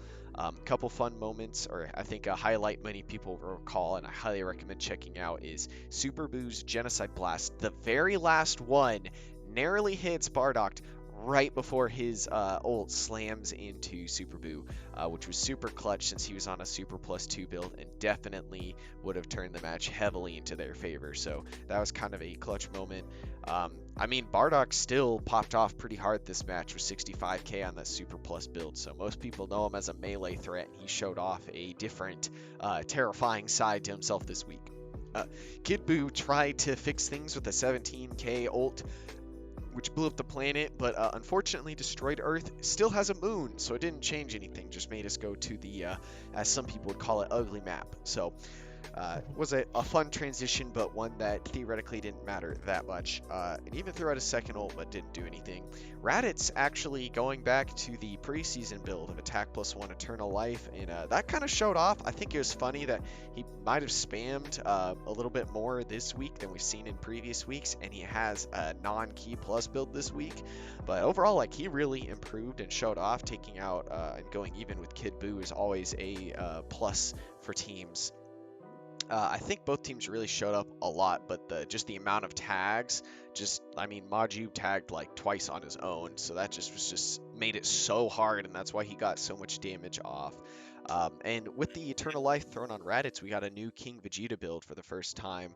Couple fun moments, or I think a highlight many people will recall, and I highly recommend checking out, is Super Boo's Genocide Blast. The very last one narrowly hits Bardock right before his ult slams into Super Boo, which was super clutch since he was on a Super +2 build and definitely would have turned the match heavily into their favor. So that was kind of a clutch moment. I mean, Bardock still popped off pretty hard this match with 65k on that Super Plus build, so most people know him as a melee threat, and he showed off a different, terrifying side to himself this week. Kid Boo tried to fix things with a 17k ult, which blew up the planet, but unfortunately destroyed Earth. Still has a moon, so it didn't change anything, just made us go to the, as some people would call it, ugly map. So was a fun transition, but one that theoretically didn't matter that much. And even threw out a second ult, but didn't do anything. Raditz actually going back to the preseason build of Attack +1 Eternal Life, and that kind of showed off. I think it was funny that he might have spammed a little bit more this week than we've seen in previous weeks, and he has a non-key plus build this week. But overall, like, he really improved and showed off. Taking out and going even with Kid Boo is always a plus for teams. I think both teams really showed up a lot, but just the amount of tags, I mean, Maju tagged like twice on his own, so that just made it so hard, and that's why he got so much damage off. And with the Eternal Life thrown on Raditz, we got a new King Vegeta build for the first time,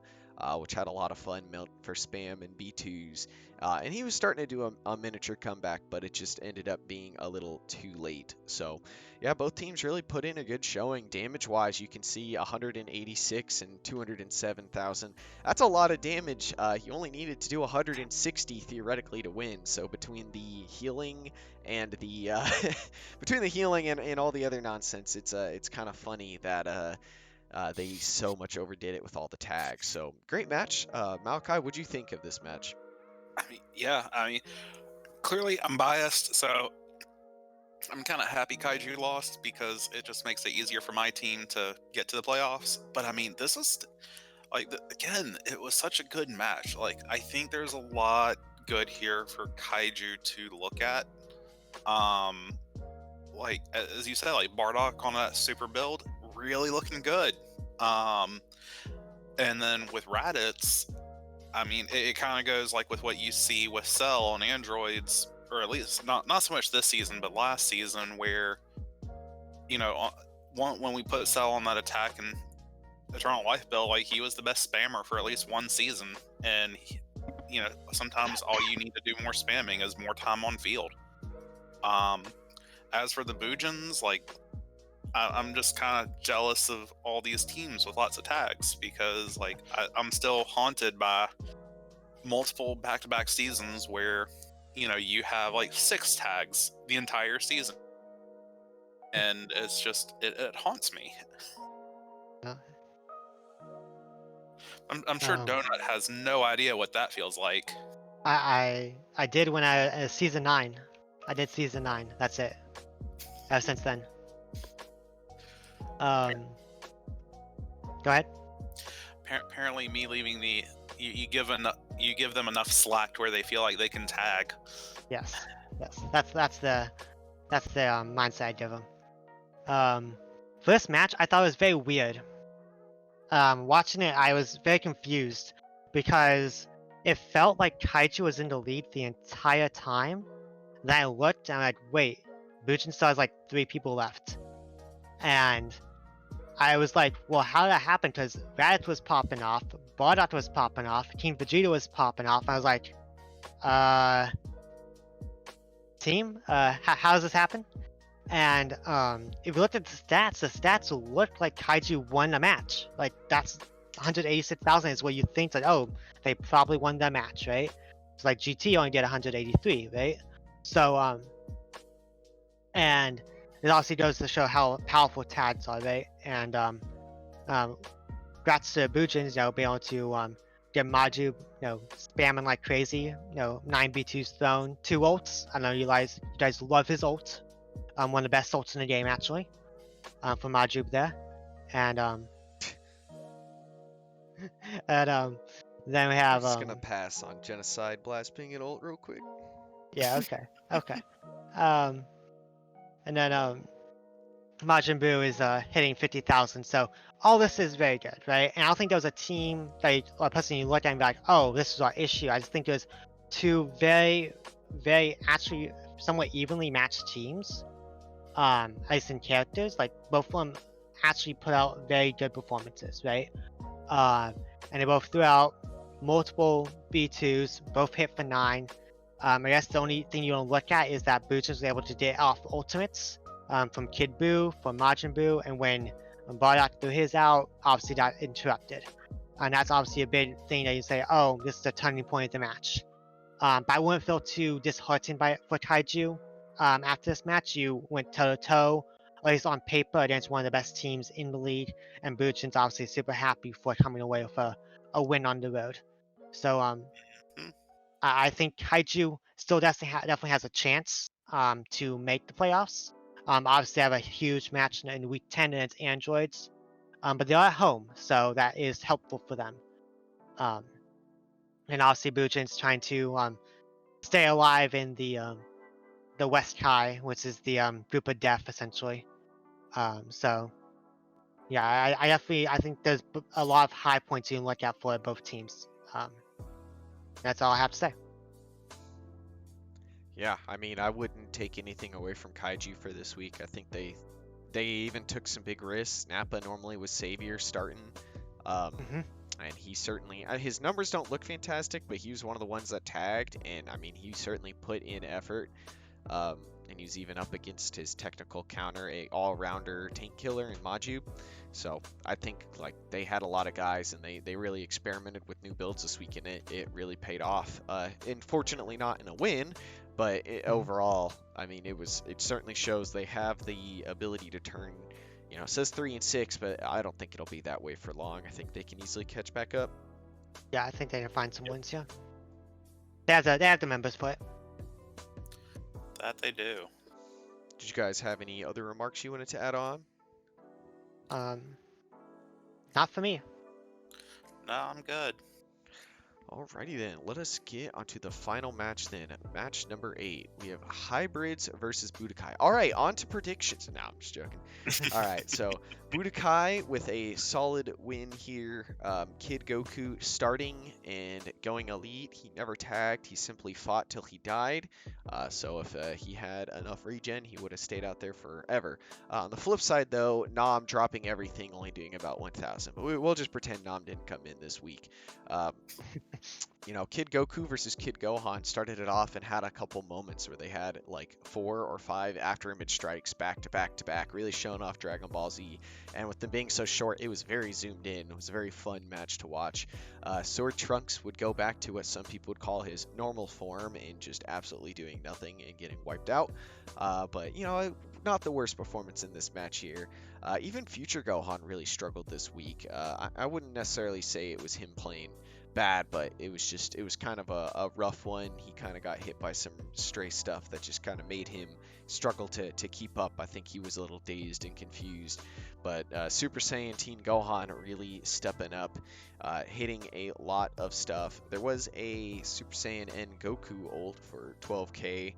which had a lot of fun for spam and B2s. And he was starting to do a miniature comeback, but it just ended up being a little too late. So, yeah, both teams really put in a good showing. Damage-wise, you can see 186 and 207,000. That's a lot of damage. You only needed to do 160 theoretically to win. So between the healing and the between the healing and all the other nonsense, it's kind of funny that they so much overdid it with all the tags. So great match. Malachi, what'd you think of this match? I mean, clearly I'm biased, so I'm kind of happy Kaiju lost because it just makes it easier for my team to get to the playoffs. But I mean, this is like, again, it was such a good match. Like, I think there's a lot good here for Kaiju to look at. Like, as you said, like Bardock on that super build, really looking good. And then with Raditz, I mean, it kind of goes like with what you see with Cell on androids, or at least not so much this season, but last season, where, you know, when we put Cell on that attack and Eternal Life build, like, he was the best spammer for at least one season, and you know, sometimes all you need to do more spamming is more time on field. As for the Bujins, like, I'm just kind of jealous of all these teams with lots of tags, because like I'm still haunted by multiple back-to-back seasons where, you know, you have like 6 tags the entire season, and it's just it haunts me. I'm sure Donut has no idea what that feels like. I did when season 9. I did season 9. That's it. Ever since then. Go ahead. Apparently, me leaving you give them enough slack to where they feel like they can tag. Yes. That's the mindset I give them. For this match, I thought it was very weird. Watching it, I was very confused because it felt like Kaiju was in the lead the entire time. Then I looked and I'm like, wait, Bujin still has like 3 people left, and I was like, well, how did that happen? Because Raditz was popping off, Bardock was popping off, King Vegeta was popping off. I was like, team, how does this happen? And if you looked at the stats looked like Kaiju won a match. Like, that's 186,000 is what you think, like, oh, they probably won that match, right? It's like GT only did 183, right? So, and it obviously goes to show how powerful tags are, right? And congrats to Bujins, being able to get Maju, spamming like crazy. 9B2's thrown, 2 ults. I know you guys love his ult. One of the best ults in the game actually. For Maju there, and and then we I'm have just gonna pass on Genocide Blast being an ult real quick. yeah, okay. And then Majin Buu is hitting 50,000. So all this is very good, right? And I don't think there was a team that a person you look at and be like, oh, this is our issue. I just think there's two very, very actually somewhat evenly matched teams. At least in characters, like both of them actually put out very good performances, right? And they both threw out multiple B2s, both hit for 9. I guess the only thing you want to look at is that Boots was able to get off ultimates from Kid Buu, from Majin Buu, and when Bardock threw his out, obviously got interrupted. And that's obviously a big thing that you say, oh, this is a turning point of the match. But I wouldn't feel too disheartened for Kaiju. After this match, you went toe-to-toe, at least on paper, against one of the best teams in the league, and Buchin's obviously super happy for coming away with a win on the road. So I think Kaiju still definitely has a chance to make the playoffs. Obviously, they have a huge match in Week 10 against Androids, but they are at home, so that is helpful for them. And obviously, Buchin's trying to stay alive in the West Kai, which is the group of death essentially. So yeah, I think there's a lot of high points you can look at for both teams. That's all I have to say. Yeah, I mean, I wouldn't take anything away from Kaiju for this week. I think they even took some big risks. Nappa normally was Savior starting, and he certainly his numbers don't look fantastic, but he was one of the ones that tagged, and I mean, he certainly put in effort. And he was even up against his technical counter, a all-rounder tank killer in Maju. So I think like they had a lot of guys, and they really experimented with new builds this week, and it really paid off. Unfortunately, not in a win, but overall, I mean, it certainly shows they have the ability to turn. It says 3-6, but I don't think it'll be that way for long. I think they can easily catch back up. Yeah, I think they can find some wins. Yeah, they have the members for it. That they do. Did you guys have any other remarks you wanted to add on? Not for me. No, I'm good. Alrighty then, let us get onto the final match then. Match number 8. We have Hybrids versus Budokai. Alright, on to predictions. No, I'm just joking. Alright, so Budokai with a solid win here. Kid Goku starting and going elite. He never tagged, he simply fought till he died. So if he had enough regen, he would have stayed out there forever. On the flip side though, Nam dropping everything, only doing about 1,000. But we'll just pretend Nam didn't come in this week. Kid Goku versus Kid Gohan started it off and had a couple moments where they had like 4 or 5 after image strikes back to back to back, really showing off Dragon Ball Z. And with them being so short, it was very zoomed in. It was a very fun match to watch. Sword Trunks would go back to what some people would call his normal form and just absolutely doing nothing and getting wiped out. But not the worst performance in this match here. Even Future Gohan really struggled this week. I wouldn't necessarily say it was him playing bad, but it was kind of a rough one. He kind of got hit by some stray stuff that just kind of made him struggle to keep up. I think he was a little dazed and confused, but Super Saiyan Teen Gohan really stepping up, hitting a lot of stuff. There was a Super Saiyan N Goku ult for 12k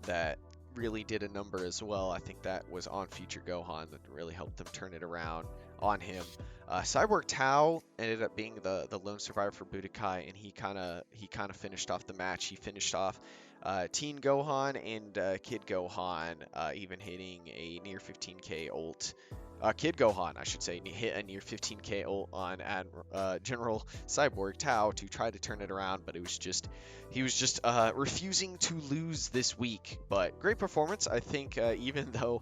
that really did a number as well. I think that was on Future Gohan that really helped them turn it around on him. Cyborg Tao ended up being the lone survivor for Budokai, and he kind of finished off the match. He finished off Teen Gohan and Kid Gohan, even hitting a near 15k ult. Kid Gohan, I should say, hit a near 15k ult on General Cyborg Tao to try to turn it around, but he was just refusing to lose this week. But great performance, I think. Even though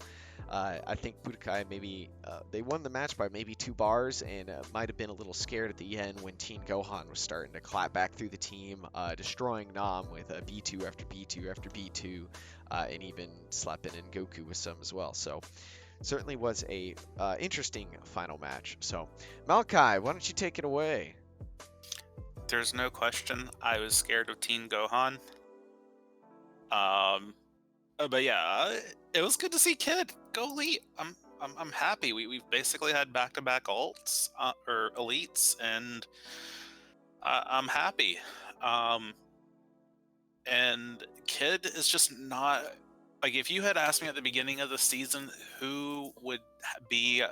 I think Budokai maybe they won the match by maybe 2 bars and might have been a little scared at the end when Teen Gohan was starting to clap back through the team, destroying Nam with B2 after B2 after B2, and even slapping in Goku with some as well. So certainly was a interesting final match. So Malachi, why don't you take it away? There's no question I was scared of Teen Gohan. But yeah, it was good to see Kid go elite. I'm happy. We've basically had back-to-back alts or elites, and I'm happy. And Kid is just not like, if you had asked me at the beginning of the season who would be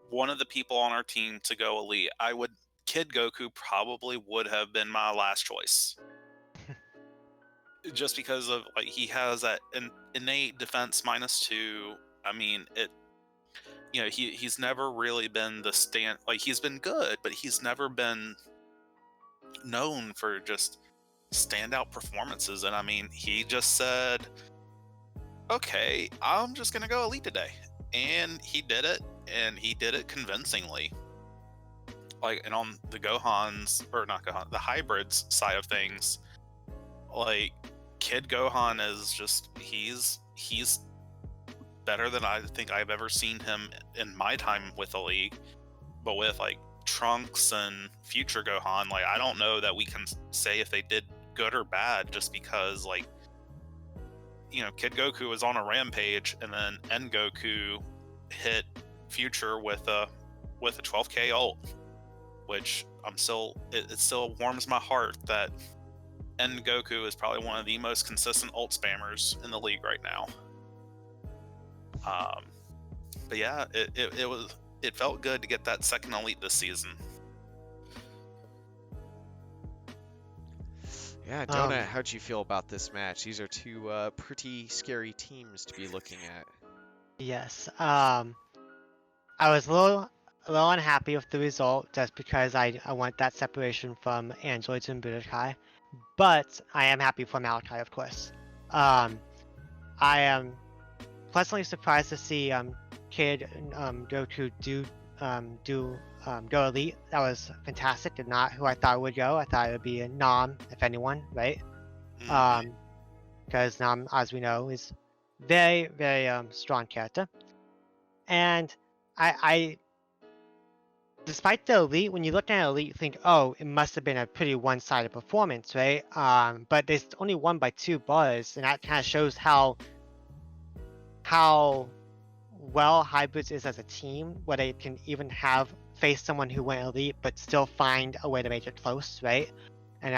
one of the people on our team to go elite, Kid Goku probably would have been my last choice. Just because of like, he has that innate defense -2. I mean, he's never really been the he's been good, but he's never been known for just standout performances. And I mean, he just said, okay, I'm just gonna go elite today, and he did it, and he did it convincingly. Like, and on the the hybrids side of things, like, Kid Gohan is just, he's better than I think I've ever seen him in my time with the league. But with like Trunks and Future Gohan, like, I don't know that we can say if they did good or bad, just because, like, Kid Goku was on a rampage, and then N Goku hit Future with a 12k ult, which it still warms my heart that N Goku is probably one of the most consistent ult spammers in the league right now. But yeah, it felt good to get that second elite this season. Yeah, Donut, how'd you feel about this match? These are two pretty scary teams to be looking at. Yes. I was a little unhappy with the result, just because I want that separation from Androids and Budokai. But I am happy for Malachi, of course. I am pleasantly surprised to see Kid Goku go elite. That was fantastic. Did not who I thought would go. I thought it would be a Nam, if anyone, right? Because Nam, as we know, is very, very strong character. And I despite the elite, when you look at elite, you think, oh, it must have been a pretty one-sided performance, right? But they only won by 2 bars, and that kind of shows how well Hybrids is as a team, where they can even face someone who went elite, but still find a way to make it close, right? And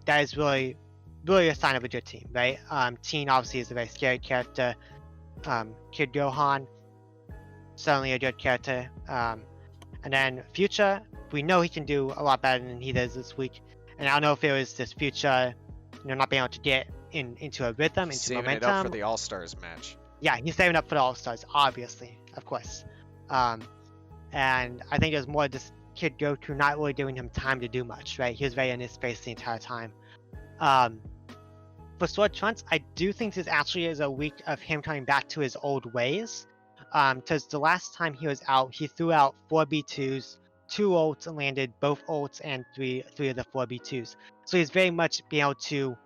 that is really, really a sign of a good team, right? Teen obviously is a very scary character. Kid Gohan, certainly a good character. And then Future, we know he can do a lot better than he does this week. And I don't know if it was this Future, not being able to get into a rhythm, into saving momentum. It up for the Allstars match. Yeah, he's saving up for the Allstars, obviously, of course. And I think it was more just Kid Goku not really giving him time to do much, right? He was very in his space the entire time. For Sword Trunks, I do think this actually is a week of him coming back to his old ways. Because the last time he was out, he threw out 4 B2s, 2 ults, and landed both ults and 3 of the 4 B2s. So he's very much being able to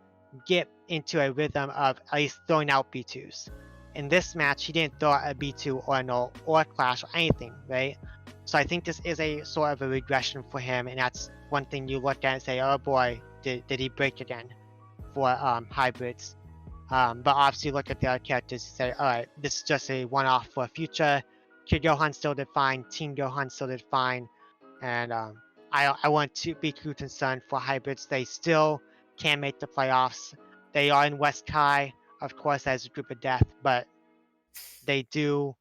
get into a rhythm of at least throwing out B2s. In this match, he didn't throw out a B2 or an ult or a clash or anything, right? So I think this is a sort of a regression for him, and that's one thing you look at and say, oh boy, did he break again for Hybrids. But obviously look at the other characters and say, alright, this is just a one-off for Future. Kid Gohan still did fine, Teen Gohan still did fine, and I want to be too concerned for Hybrids. They still can make the playoffs. They are in West Kai, of course, as a group of death, but they do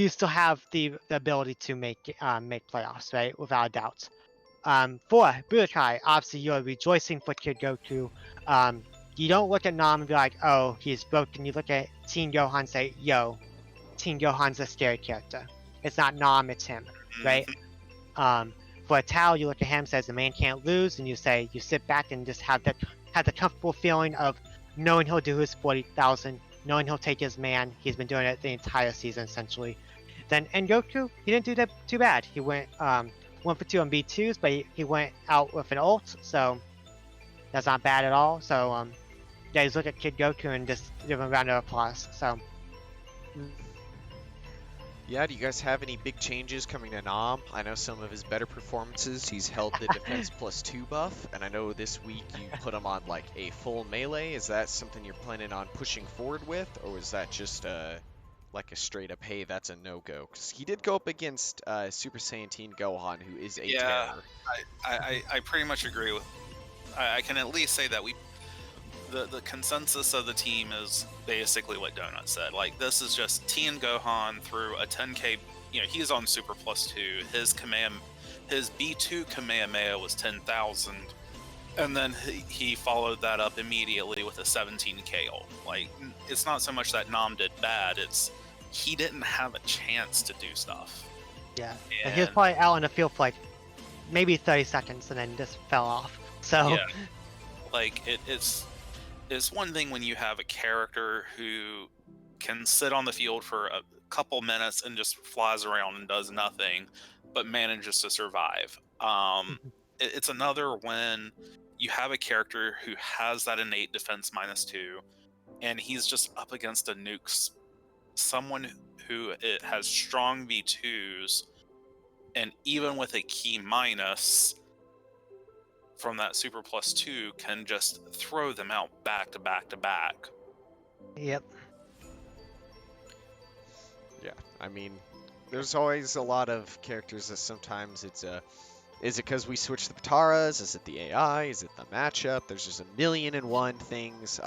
still have the ability to make playoffs, right? Without a doubt. For Budokai, obviously you're rejoicing for Kid Goku. You don't look at Nam and be like, oh, he's broken. You look at Teen Gohan and say, yo, Teen Gohan's a scary character. It's not Nam, it's him, right? For Tao, you look at him and says the man can't lose, and you sit back and just have the comfortable feeling of knowing he'll do his 40,000 knowing he'll take his man. He's been doing it the entire season essentially. Then and Goku, he didn't do that too bad. He went 1 for 2 on B2s, but he went out with an ult, so that's not bad at all. So yeah, just look at Kid Goku and just give him a round of applause. So Yeah, do you guys have any big changes coming to Nam? I know some of his better performances, he's held the defense +2 buff, and I know this week you put him on like a full melee. Is that something you're planning on pushing forward with, or is that just like a straight up, hey, that's a no-go? Because he did go up against Super Saiyan Teen Gohan, who is a terror. I pretty much agree with. I can at least say that the consensus of the team is basically what Donut said. Like, this is just Tien Gohan through a 10k. You know, he's on Super +2. His B2 Kamehameha was 10,000, and then he followed that up immediately with a 17k ult. Like, it's not so much that Nam did bad; it's he didn't have a chance to do stuff. yeah, and he was probably out on the field for like maybe 30 seconds and then just fell off. So yeah, like it's one thing when you have a character who can sit on the field for a couple minutes and just flies around and does nothing, but manages to survive. It's another when you have a character who has that innate defense -2, and he's just up against a nukes, someone who has strong V2s, and even with a key minus from that Super +2 can just throw them out back to back to back. yep. Yeah, I mean, there's always a lot of characters that sometimes it's is it because we switched the Pataras? Is it the AI? Is it the matchup? There's just a million and one things.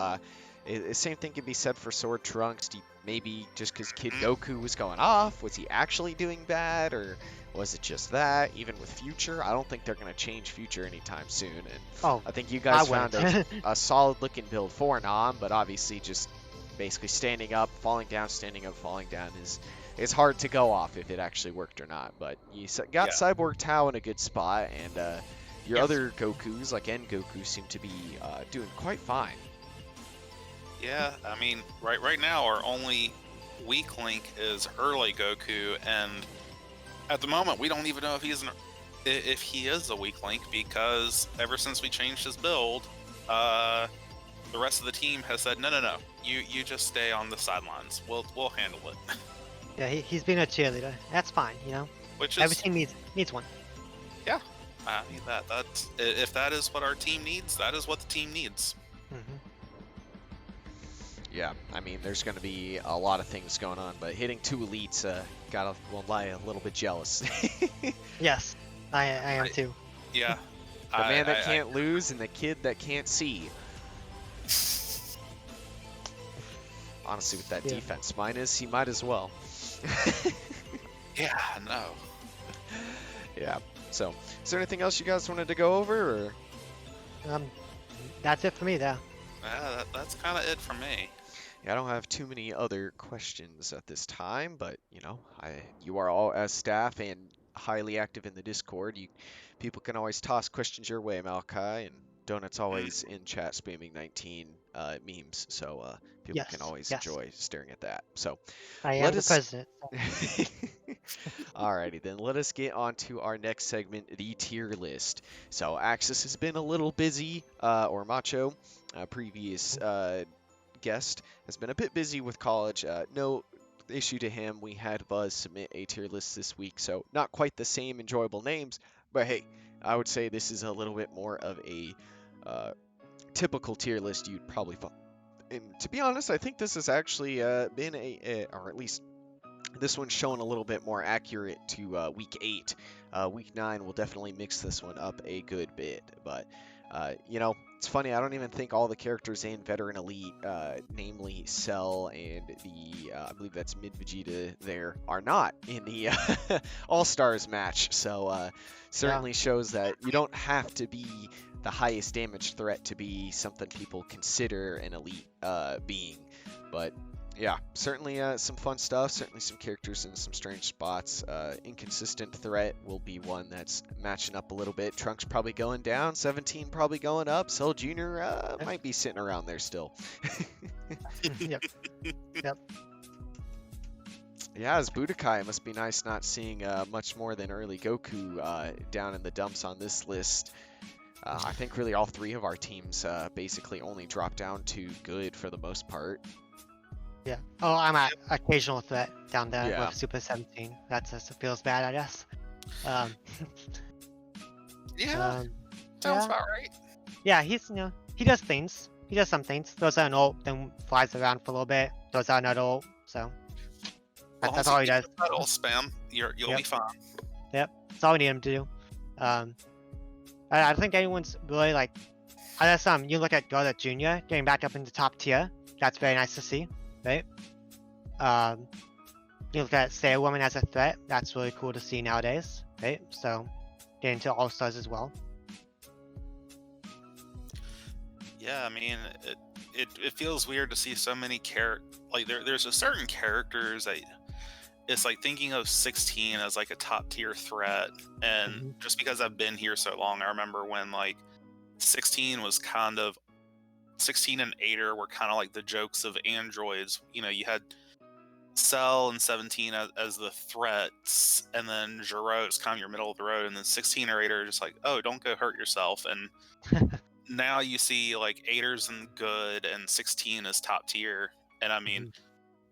The same thing can be said for Sword Trunks. Maybe just because Kid Goku was going off, was he actually doing bad, or was it just that? Even with Future, I don't think they're going to change Future anytime soon. And I think you guys found a solid-looking build for Nam, but obviously just basically standing up, falling down, standing up, falling down is hard to go off if it actually worked or not. But you got Cyborg Tao in a good spot, and your other Gokus, like N Goku, seem to be doing quite fine. Yeah, I mean, right now our only weak link is early Goku, and at the moment we don't even know if he is a weak link, because ever since we changed his build, the rest of the team has said no, you just stay on the sidelines. We'll handle it. Yeah, he's being a cheerleader. That's fine, you know. Which is, every team needs one. Yeah, I mean that's if that is what our team needs, that is what the team needs. Mm-hmm. Yeah, I mean, there's going to be a lot of things going on, but hitting 2 elites, won't lie, a little bit jealous. Yes, I am too. Yeah. The man that can't lose and the kid that can't see. Honestly, with that defense minus, he might as well. Yeah, no. Yeah. So, is there anything else you guys wanted to go over, or? That's it for me, though. Yeah, that's kind of it for me. Yeah, I don't have too many other questions at this time, but you know, you are all as staff and highly active in the Discord. People can always toss questions your way, Malachi, and Donut's always in chat spamming 19 memes, so people can always enjoy staring at that. So I am the president. Alrighty then, let us get on to our next segment, the tier list. So Axis has been a little busy, or Macho, previous guest, has been a bit busy with college. No issue to him. We had Buzz submit a tier list this week, so not quite the same enjoyable names, but hey, I would say this is a little bit more of a typical tier list you'd probably follow. And to be honest, I think this has actually been or at least this one's showing a little bit more accurate to week 8. Week 9 will definitely mix this one up a good bit, but you know, it's funny, I don't even think all the characters in Veteran Elite, namely Cell and the, I believe that's Mid Vegeta there, are not in the All-Stars match, so certainly shows that you don't have to be the highest damage threat to be something people consider an elite being. But Yeah, certainly some fun stuff, certainly some characters in some strange spots. Inconsistent Threat will be one that's matching up a little bit. Trunks probably going down, 17 probably going up. Cell Jr. Might be sitting around there still. Yep. Yep. Yeah, as Budokai, it must be nice not seeing much more than early Goku down in the dumps on this list. I think really all three of our teams basically only drop down to good for the most part. Yeah. Oh, I'm at occasional threat down there Yeah. with Super 17. That feels bad, I guess. Yeah, Um, sounds yeah. about right. Yeah, he does things. He does some things. Throws out an ult, then flies around for a little bit. Throws out another ult. So that's all he does. That all spam. You'll Yep. be fine. Yep. That's all we need him to do. I don't think anyone's really like. I guess you look at Garda Jr. getting back up into top tier. That's very nice to see, right? You look at Sailor Woman as a threat. That's really cool to see nowadays, right? So getting to All-Stars as well. Yeah, I mean, it feels weird to see so many there's a certain characters that it's like thinking of 16 as like a top tier threat, and just because I've been here so long, I remember when like 16 was kind of 16 and 8er were kind of like the jokes of androids. You know, you had Cell and 17 as the threats, and then Giro is kind of your middle of the road, and then 16 or 8 are just like, oh, don't go hurt yourself. And now you see like 8ers and good, and 16 is top tier. And I mean,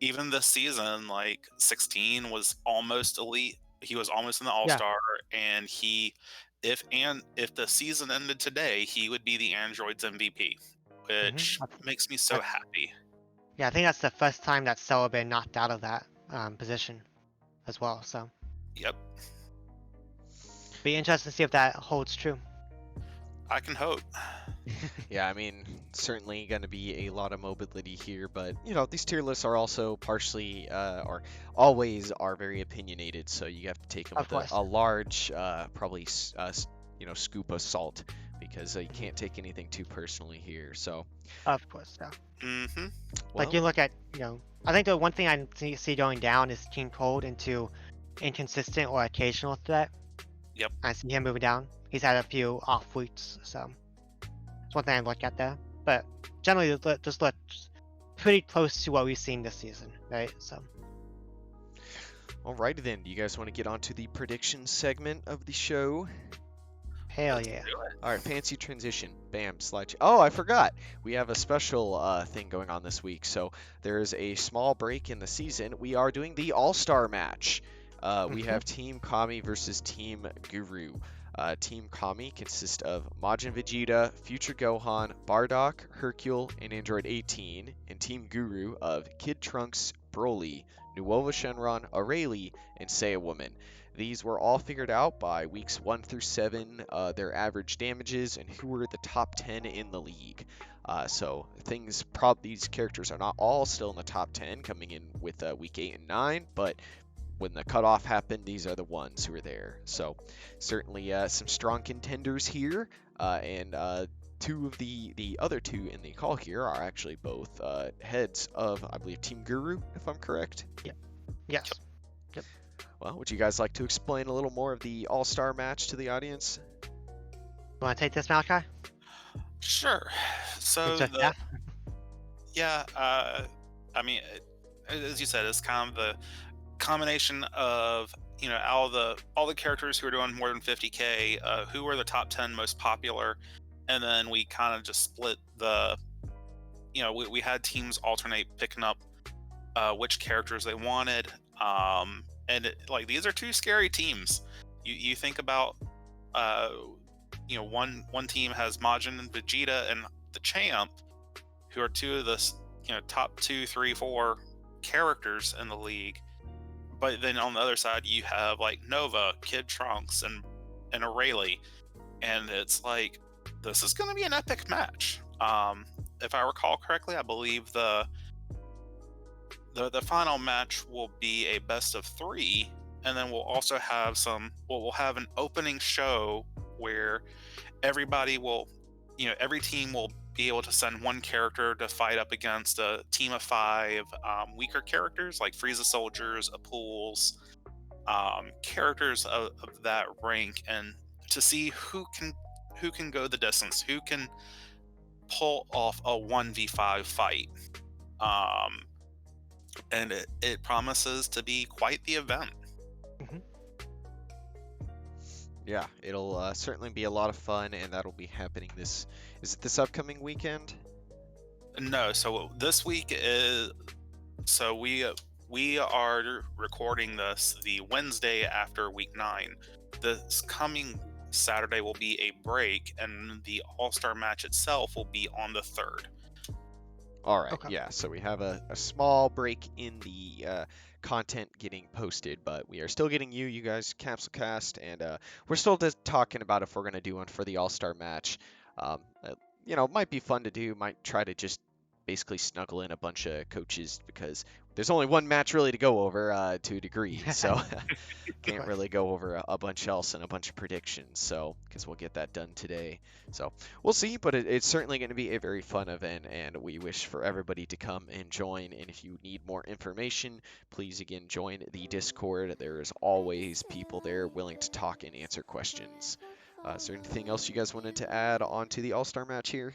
even this season, like 16 was almost elite. He was almost in the All-Star, and if the season ended today, he would be the Androids MVP, which makes me so happy. Yeah, I think that's the first time that Cell been knocked out of that position as well. So Yep, be interesting to see if that holds true. I can hope. Yeah, I mean, certainly going to be a lot of mobility here, but you know, these tier lists are also partially or always are very opinionated, so you have to take them Of with course. a large, probably scoop of salt, because you can't take anything too personally here. So, Of course, yeah. Mm-hmm. Like you look at, I think the one thing I see going down is Team Cold into inconsistent or occasional threat. Yep. I see him moving down. He's had a few off weeks, so it's one thing I look at there. But generally, it just looks pretty close to what we've seen this season, right? So. Alrighty then, do you guys want to get on to the prediction segment of the show? Hell yeah. Alright, fancy transition. Bam, slide. Oh, I forgot. We have a special thing going on this week. So there's a small break in the season. We are doing the All-Star match. We have Team Kami versus Team Guru. Team Kami consists of Majin Vegeta, Future Gohan, Bardock, Hercule, and Android 18. And Team Guru of Kid Trunks, Broly, Nuova Shenron, Aurelie, and Saiya Woman. These were all figured out by weeks 1 through 7, their average damages, and who were the top 10 in the league. So these characters are not all still in the top 10 coming in with week 8 and 9, but when the cutoff happened, these are the ones who are there. So certainly some strong contenders here, and two of the other two in the call here are actually both heads of, I believe, Team Guru, if I'm correct. Yeah. Yes. Well, would you guys like to explain a little more of the All-Star match to the audience? You want to take this, Malachi? Sure. So I mean, as you said, it's kind of the combination of all the characters who are doing more than 50k, who are the top 10 most popular, and then we kind of just split we had teams alternate picking up which characters they wanted. And these are two scary teams. You think about, one team has Majin and Vegeta and the Champ, who are two of the top 2, 3, 4 characters in the league. But then on the other side, you have like Nova, Kid Trunks, and Aurelie, and it's like this is going to be an epic match. If I recall correctly, I believe the final match will be a best of 3, and then we'll also have we'll have an opening show where everybody will, every team will be able to send one character to fight up against a team of 5 weaker characters like Frieza soldiers, Pools, characters of that rank, and to see who can go the distance, who can pull off a 1v5 fight. Um, and it promises to be quite the event. Hmm. Yeah, it'll certainly be a lot of fun, and that'll be happening is it this upcoming weekend? No, so this week is so we are recording this the Wednesday after week 9. This coming Saturday will be a break, and the All-Star match itself will be on the 3rd. All right, Okay. yeah, so we have a small break in the content getting posted, but we are still getting you guys, Capsule Cast, and we're still just talking about if we're going to do one for the All-Star match. It might be fun to do, might try to just basically snuggle in a bunch of coaches because there's only one match really to go over to a degree, so can't course. really go over a bunch else and a bunch of predictions, so because we'll get that done today. So we'll see, but it's certainly going to be a very fun event, and we wish for everybody to come and join. And if you need more information, please again join the Discord. There is always people there willing to talk and answer questions. Is there anything else you guys wanted to add on to the All-Star match here?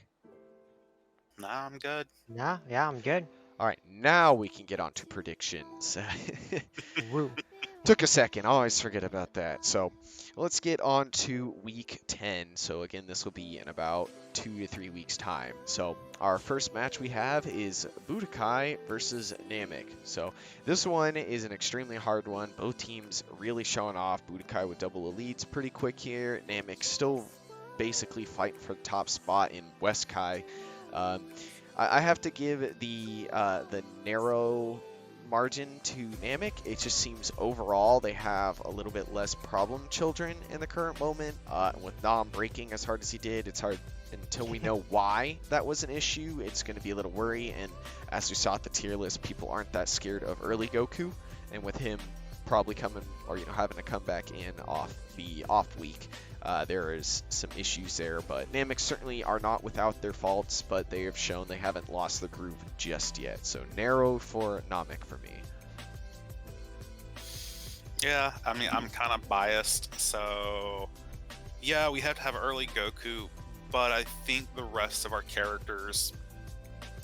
Nah, I'm good. Yeah, I'm good. All right, now we can get on to predictions. Woo. Took a second. I always forget about that. So let's get on to week 10. So again, this will be in about 2 to 3 weeks' time. So our first match we have is Budokai versus Namek. So this one is an extremely hard one. Both teams really showing off. Budokai with double elites pretty quick here. Namek still basically fighting for the top spot in West Kai. I have to give the narrow margin to Namek. It just seems overall they have a little bit less problem children in the current moment. With Nam breaking as hard as he did, it's hard until we know why that was an issue. It's going to be a little worry, and as we saw at the tier list, people aren't that scared of early Goku, and with him probably coming or having to come back in off the off week, there is some issues there. But Namek certainly are not without their faults, but they have shown they haven't lost the groove just yet. So narrow for Namek for me. Yeah, I mean, I'm kind of biased, so yeah, we have to have early Goku, but I think the rest of our characters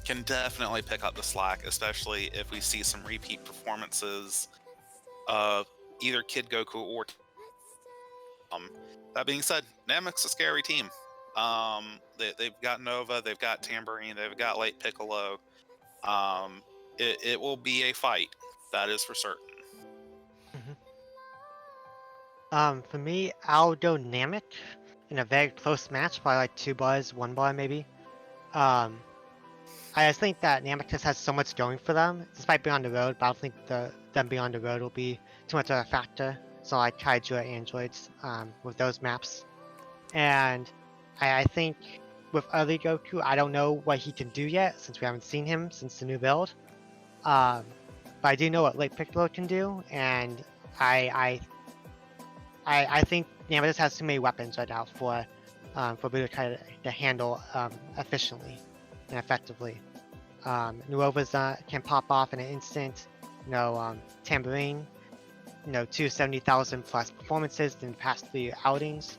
can definitely pick up the slack, especially if we see some repeat performances of either Kid Goku or that being said, Namek's a scary team. They've got Nova, they've got Tambourine, they've got Late Piccolo. It will be a fight, that is for certain. For me, I'll go Namek in a very close match, probably like 2 bars, 1 bar maybe. I just think that Namek just has so much going for them, despite being on the road, but I don't think them being on the road will be too much of a factor. So I Kaiju or Androids with those maps. And I think with early Goku, I don't know what he can do yet, since we haven't seen him since the new build. But I do know what Late Piccolo can do, and I think Namek just has too many weapons right now for Budokai to handle efficiently and effectively. Nuova's can pop off in an instant. Tambourine, 270,000 plus performances in the past 3 outings.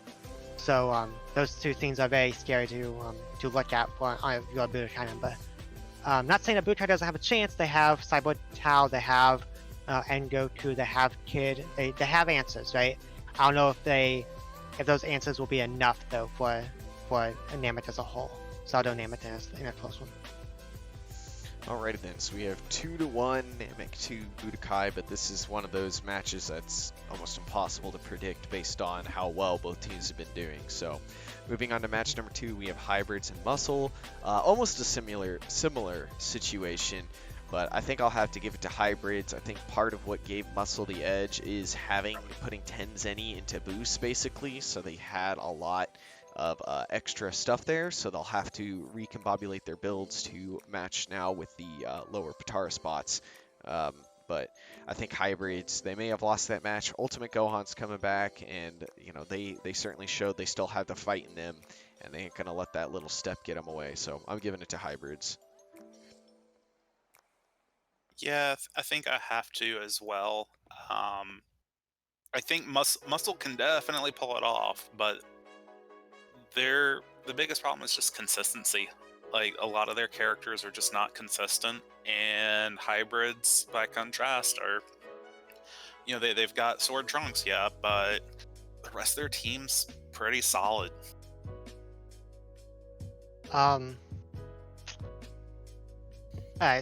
So those 2 things are very scary to look at for your Budokai number. Not saying that Budokai doesn't have a chance. They have Cyborg Tao, they have Goku, they have Kid. They have answers, right? I don't know if those answers will be enough though for Namek as a whole. So I'll do Namek in a close one. Alrighty then, so we have 2-1 Namek to Budokai, but this is one of those matches that's almost impossible to predict based on how well both teams have been doing. So moving on to match number 2, we have Hybrids and Muscle. Almost a similar situation, but I think I'll have to give it to Hybrids. I think part of what gave Muscle the edge is putting 10 Zenny into boost basically, so they had a lot of extra stuff there, so they'll have to recombobulate their builds to match now with the lower Patara spots. but I think hybrids, they may have lost that match. Ultimate Gohan's coming back, and they certainly showed they still have the fight in them, and they ain't gonna let that little step get them away. So I'm giving it to hybrids. Yeah, I think I have to as well. I think Muscle can definitely pull it off, but the biggest problem is just consistency. Like, a lot of their characters are just not consistent, and hybrids, by contrast, are they've got sword trunks, yeah, but the rest of their team's pretty solid. Alright,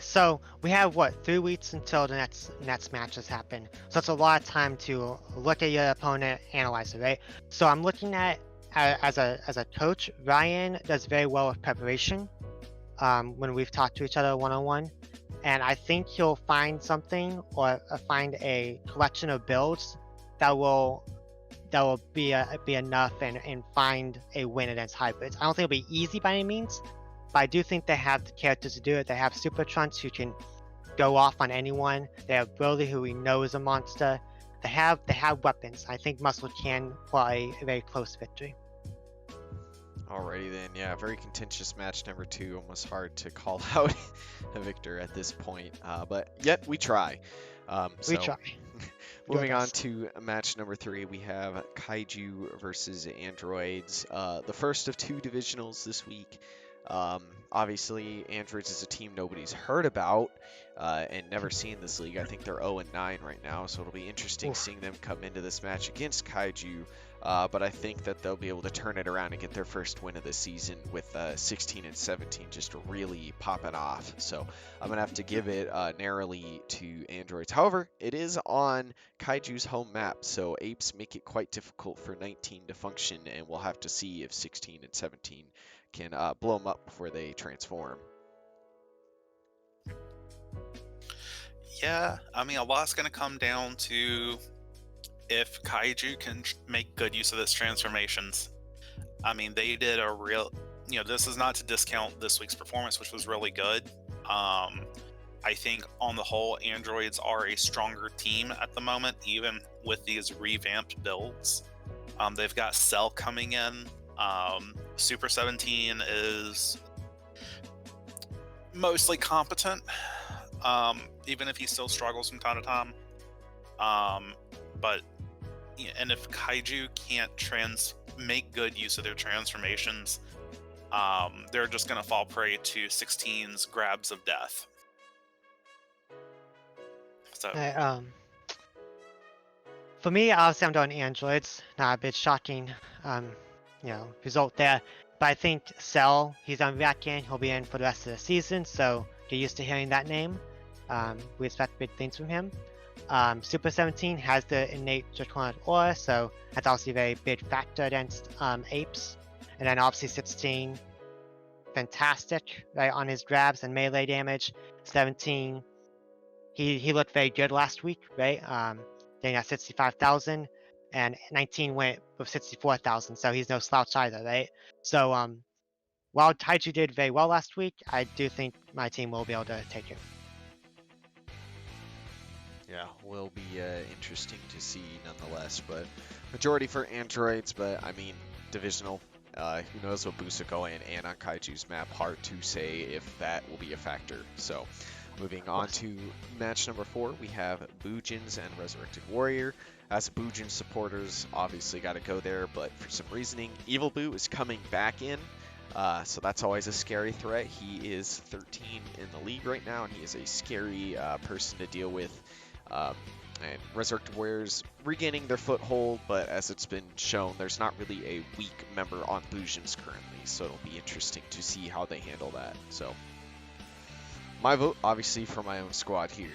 so we have what, 3 weeks until the next matches happen. So it's a lot of time to look at your opponent, analyze it, right? So I'm looking at as a coach, Ryan does very well with preparation. When we've talked to each other one-on-one, and I think he'll find something or find a collection of builds that will be enough and find a win against hybrids. I don't think it'll be easy by any means, but I do think they have the characters to do it. They have Super Trunks who can go off on anyone. They have Broly, who we know is a monster. They have weapons. I think Muscle can play a very close victory. Alrighty then, yeah, very contentious match number 2. Almost hard to call out a victor at this point, but yet we try. We try. Moving on to match number 3, we have Kaiju versus Androids. The first of 2 divisionals this week. Obviously, Androids is a team nobody's heard about and never seen this league. I think they're 0-9 right now, so it'll be interesting seeing them come into this match against Kaiju. But I think that they'll be able to turn it around and get their first win of the season with 16 and 17 just really popping off. So I'm going to have to give it narrowly to Androids. However, it is on Kaiju's home map, so Apes make it quite difficult for 19 to function, and we'll have to see if 16 and 17 can blow them up before they transform. Yeah, I mean, a lot's going to come down to if Kaiju can make good use of its transformations. I mean, they did a real, this is not to discount this week's performance, which was really good. I think on the whole, Androids are a stronger team at the moment, even with these revamped builds. They've got Cell coming in. Super 17 is mostly competent, even if he still struggles from time to time. But and if Kaiju can't make good use of their transformations, they're just going to fall prey to 16's grabs of death. So, for me, obviously I'm doing Androids. Not a bit shocking, result there. But I think Cell, he's on Rakan. He'll be in for the rest of the season, so get used to hearing that name. We expect big things from him. Super 17 has the innate Draconic aura, so that's obviously a very big factor against Apes. And then obviously 16, fantastic, right, on his grabs and melee damage. 17, he looked very good last week, right? Getting at 65,000, and 19 went with 64,000, so he's no slouch either, right? So while Taiju did very well last week, I do think my team will be able to take it. Yeah, will be interesting to see nonetheless, but majority for Androids, but I mean, divisional, who knows what Budokai and on Kaiju's map, hard to say if that will be a factor. So moving on to match number 4, we have Bujins and Resurrected Warrior. As Bujin supporters, obviously got to go there, but for some reasoning, Evil Boo is coming back in. So that's always a scary threat. He is 13 in the league right now, and he is a scary person to deal with. And Resurrected Warriors regaining their foothold, but as it's been shown, there's not really a weak member on Bujins currently, so it'll be interesting to see how they handle that. So my vote, obviously, for my own squad here.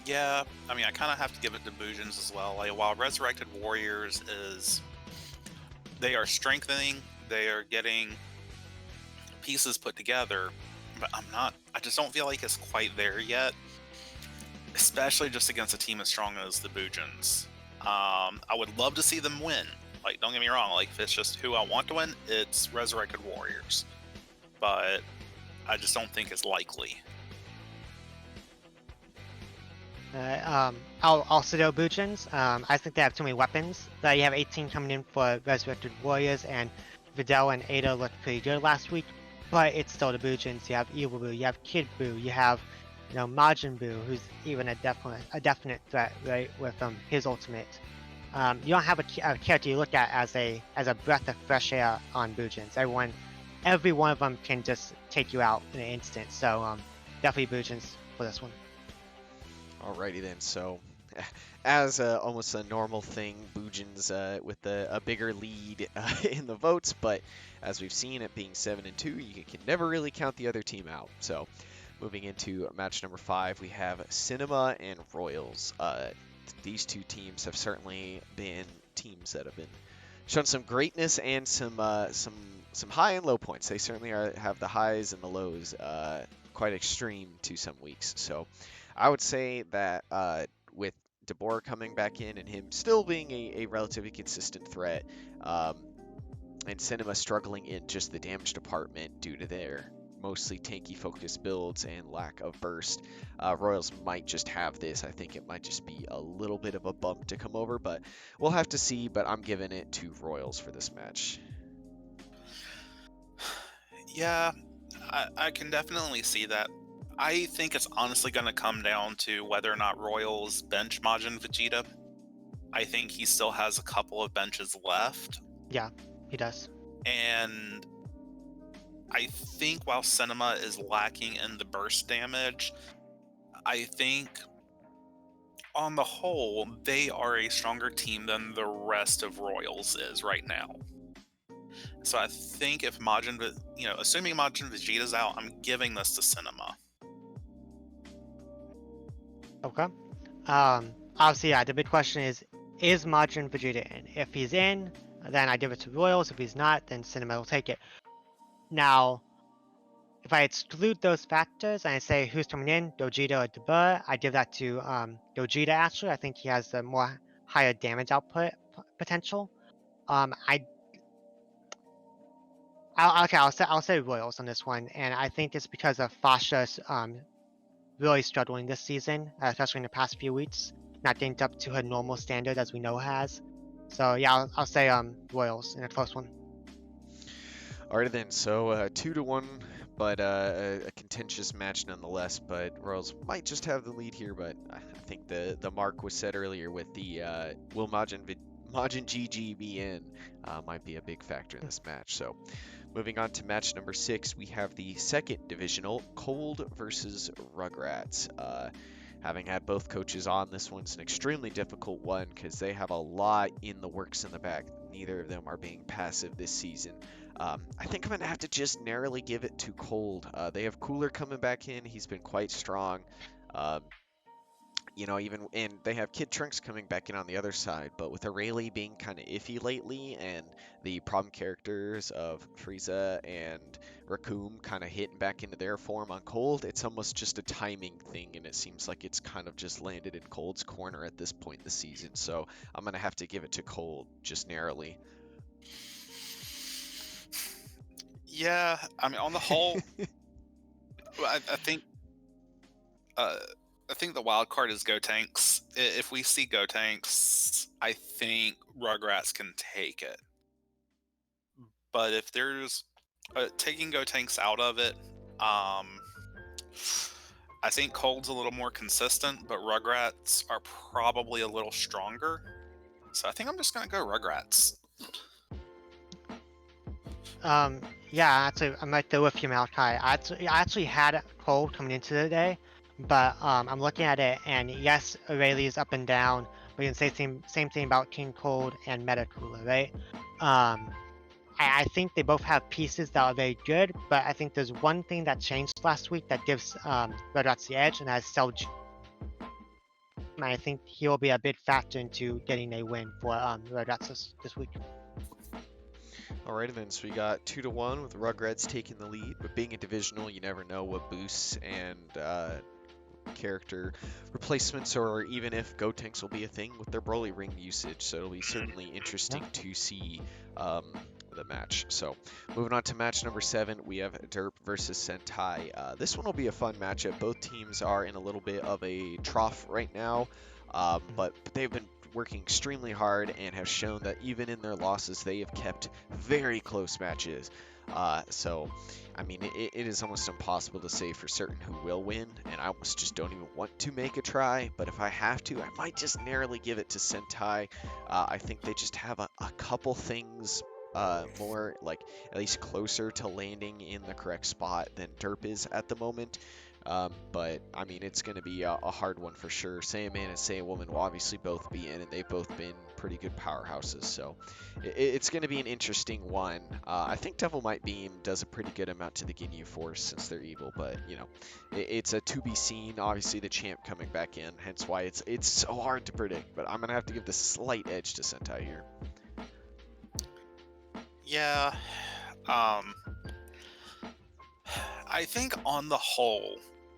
Yeah, I mean, I kind of have to give it to Bujins as well. Like, while Resurrected Warriors they are strengthening, they are getting pieces put together, but I just don't feel like it's quite there yet, especially just against a team as strong as the Bujins. I would love to see them win. Like, don't get me wrong, like, if it's just who I want to win, it's Resurrected Warriors. But I just don't think it's likely. Also, Bujins. I think they have too many weapons. You have 18 coming in for Resurrected Warriors, and Videl and Ada looked pretty good last week. But it's still the Bujins. You have Evil Boo, you have Kid Boo, you have Majin Buu, who's even a definite threat, right? With his ultimate. You don't have a character you look at as a breath of fresh air on Bujins. Every one of them can just take you out in an instant. So definitely Bujins for this one. Alrighty then, so as almost a normal thing, Bujin's with a bigger lead in the votes, but as we've seen, it being 7-2, you can never really count the other team out. So moving into match number 5, we have Cinema and Royals. These two teams have certainly been teams that have been shown some greatness and some high and low points. They certainly have the highs and the lows quite extreme to some weeks. So I would say that with DeBoer coming back in and him still being a relatively consistent threat, and Cinema struggling in just the damage department due to their mostly tanky focused builds and lack of burst, Royals might just have this. I think it might just be a little bit of a bump to come over, but we'll have to see. But I'm giving it to Royals for this match. Yeah, I can definitely see that. I think it's honestly going to come down to whether or not Royals bench Majin Vegeta. I think he still has a couple of benches left. Yeah, he does. And I think while Cinema is lacking in the burst damage, I think on the whole, they are a stronger team than the rest of Royals is right now. So I think if assuming Majin Vegeta's out, I'm giving this to Cinema. Okay. Obviously, yeah, the big question is Majin Vegeta in? If he's in, then I give it to Royals. If he's not, then Cinema will take it. Now, if I exclude those factors and I say who's coming in, Gogeta or DeBoer, I give that to Gogeta actually. I think he has the more higher damage output potential. I'll say Royals on this one, and I think it's because of Fasha's really struggling this season, especially in the past few weeks, not getting up to her normal standard as we know has. So yeah, I'll say Royals in a close one. Alright then, so 2-1, but a contentious match nonetheless. But Royals might just have the lead here, but I think the mark was set earlier with the will Majin GG be in might be a big factor in this match. So moving on to match number 6, we have the second divisional, Cold versus Rugrats. Having had both coaches on, this one's an extremely difficult one because they have a lot in the works in the back. Neither of them are being passive this season. I think I'm going to have to just narrowly give it to Cold. They have Cooler coming back in. He's been quite strong. And they have Kid Trunks coming back in on the other side, but with Aurelie being kind of iffy lately and the problem characters of Frieza and Raccoon kind of hitting back into their form on Cold, it's almost just a timing thing, and it seems like it's kind of just landed in Cold's corner at this point in the season. So I'm going to have to give it to Cold just narrowly. Yeah, I mean, on the whole, I think the wild card is Gotenks. If we see Gotenks, I think Rugrats can take it. But if there's taking Gotenks out of it, I think Cold's a little more consistent, but Rugrats are probably a little stronger. So I think I'm just going to go Rugrats. Yeah, actually, I'm right there with you, Malachi. I actually had Cold coming into the day, but I'm looking at it, and yes, Aurelie is up and down. We can say same thing about King Cold and Metacooler, right? I think they both have pieces that are very good, but I think there's one thing that changed last week that gives Rugrats the edge, and that's Selj. And I think he will be a big factor into getting a win for Rugrats this week. Alright then, so we got 2-1 with Rugrats taking the lead, but being a divisional, you never know what boosts and character replacements, or even if Gotenks will be a thing with their Broly ring usage, so it'll be certainly interesting to see the match. So moving on to match number 7, we have Derp versus Sentai. This one will be a fun matchup. Both teams are in a little bit of a trough right now, but they've been working extremely hard and have shown that even in their losses, they have kept very close matches. So, I mean, it is almost impossible to say for certain who will win, and I almost just don't even want to make a try. But if I have to, I might just narrowly give it to Sentai. I think they just have a couple things more, like, at least closer to landing in the correct spot than Derp is at the moment. But I mean, it's going to be a hard one for sure. Say a Man and Say a Woman will obviously both be in, and they've both been pretty good powerhouses. So it's going to be an interesting one. I think Devil Might Beam does a pretty good amount to the Ginyu Force since they're evil, but you know, it's a to be seen. Obviously, the champ coming back in, hence why it's so hard to predict. But I'm going to have to give the slight edge to Sentai here. Yeah. I think on the whole,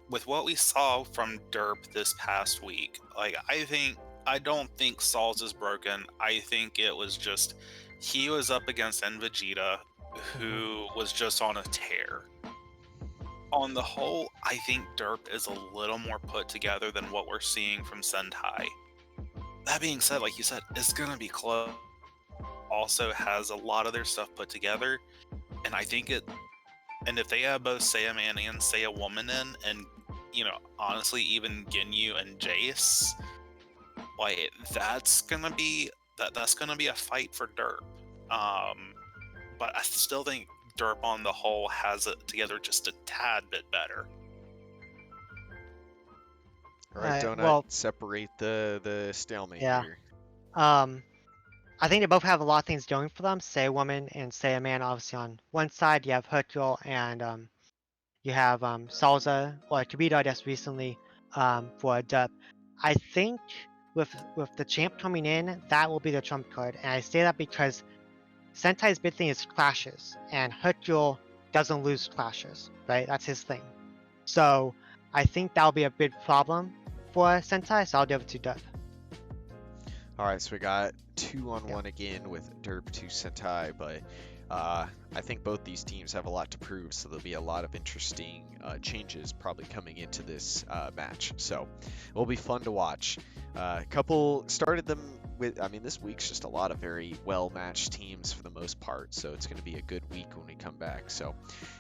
with what we saw from Derp this past week, like I don't think Saul's is broken. I think it was just he was up against Vegeta, who was just on a tear. On the whole, I think Derp is a little more put together than what we're seeing from Sentai. That being said, like you said, it's gonna be close. Also has a lot of their stuff put together, and I think it. And if they have both Say a Man and Say a Woman in, and you know, honestly, even Ginyu and Jace, like that's gonna be a fight for Derp. But I still think Derp on the whole has it together just a tad bit better. All right, Donut, well, separate the stalemate yeah. here. I think they both have a lot of things going for them. Say a Woman and Say a Man, obviously on one side, you have Hercule and you have Salza or Kibito, I guess, recently for Derp. I think with the champ coming in, that will be the trump card. And I say that because Sentai's big thing is clashes, and Hercule doesn't lose clashes, right? That's his thing. So I think that'll be a big problem for Sentai, so I'll give it to Derp. All right, so we got 2-on-1 again with Derp to Sentai, but I think both these teams have a lot to prove, so there'll be a lot of interesting changes probably coming into this match. So it'll be fun to watch. Couple started them with, I mean, this week's just a lot of very well-matched teams for the most part, so it's going to be a good week when we come back. So,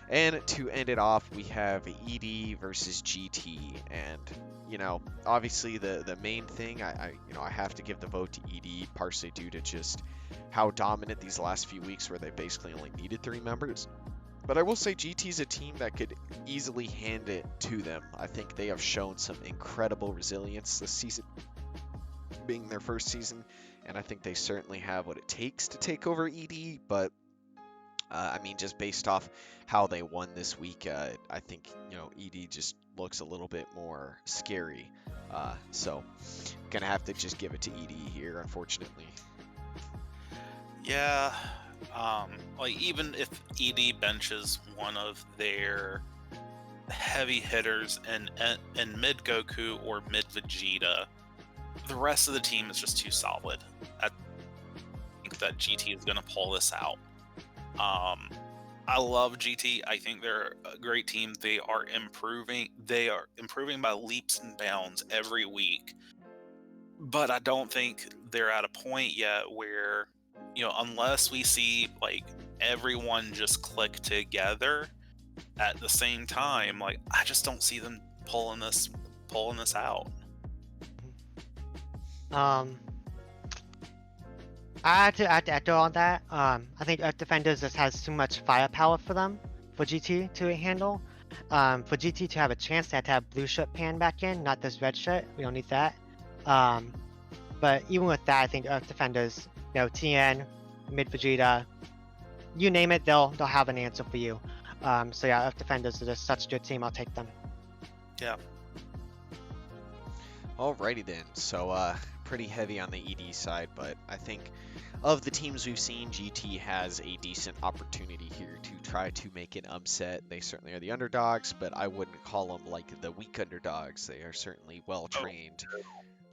and to end it off, we have ED versus GT, and you know, obviously the main thing, I have to give the vote to ED, partially due to just how dominant these last few weeks where they basically only needed 3 members. But I will say GT's a team that could easily hand it to them. I think they have shown some incredible resilience this season, being their first season, and I think they certainly have what it takes to take over ED, but I mean, just based off how they won this week, I think, you know, ED just looks a little bit more scary. So, gonna have to just give it to ED here, unfortunately. Yeah, like even if ED benches one of their heavy hitters in mid Goku or mid Vegeta, the rest of the team is just too solid. I think that GT is gonna pull this out. I love GT. I think they're a great team. They are improving. They are improving by leaps and bounds every week. But I don't think they're at a point yet where, you know, unless we see like everyone just click together at the same time, like I just don't see them pulling this out. I have to echo on that. I think Earth Defenders just has too much firepower for them, for GT to handle. For GT to have a chance, they have to have blue shirt pan back in, not this red shirt. We don't need that. But even with that, I think Earth Defenders, you know, TN, mid Vegeta, you name it, they'll have an answer for you. So yeah, Earth Defenders are just such a good team. I'll take them. Yeah. Alrighty then. So pretty heavy on the ED side, but I think of the teams we've seen, GT has a decent opportunity here to try to make an upset. They certainly are the underdogs, but I wouldn't call them like the weak underdogs. They are certainly well trained.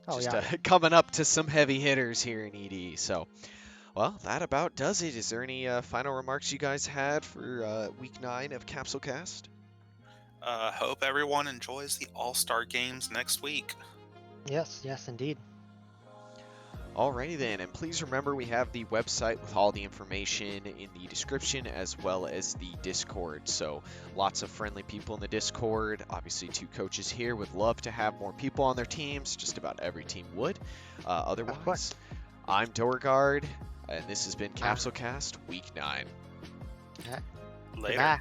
Oh, Just yeah. coming up to some heavy hitters here in ED. So, Well, that about does it. Is there any final remarks you guys had for week 9 of Capsule Cast? Hope everyone enjoys the All-Star games next week. Yes, yes, indeed. Alrighty then, and please remember we have the website with all the information in the description as well as the Discord. So lots of friendly people in the Discord. Obviously 2 coaches here would love to have more people on their teams. Just about every team would. Otherwise, course. I'm DoorGuard, and this has been Capsule Cast Week 9. Okay. Later. Goodbye.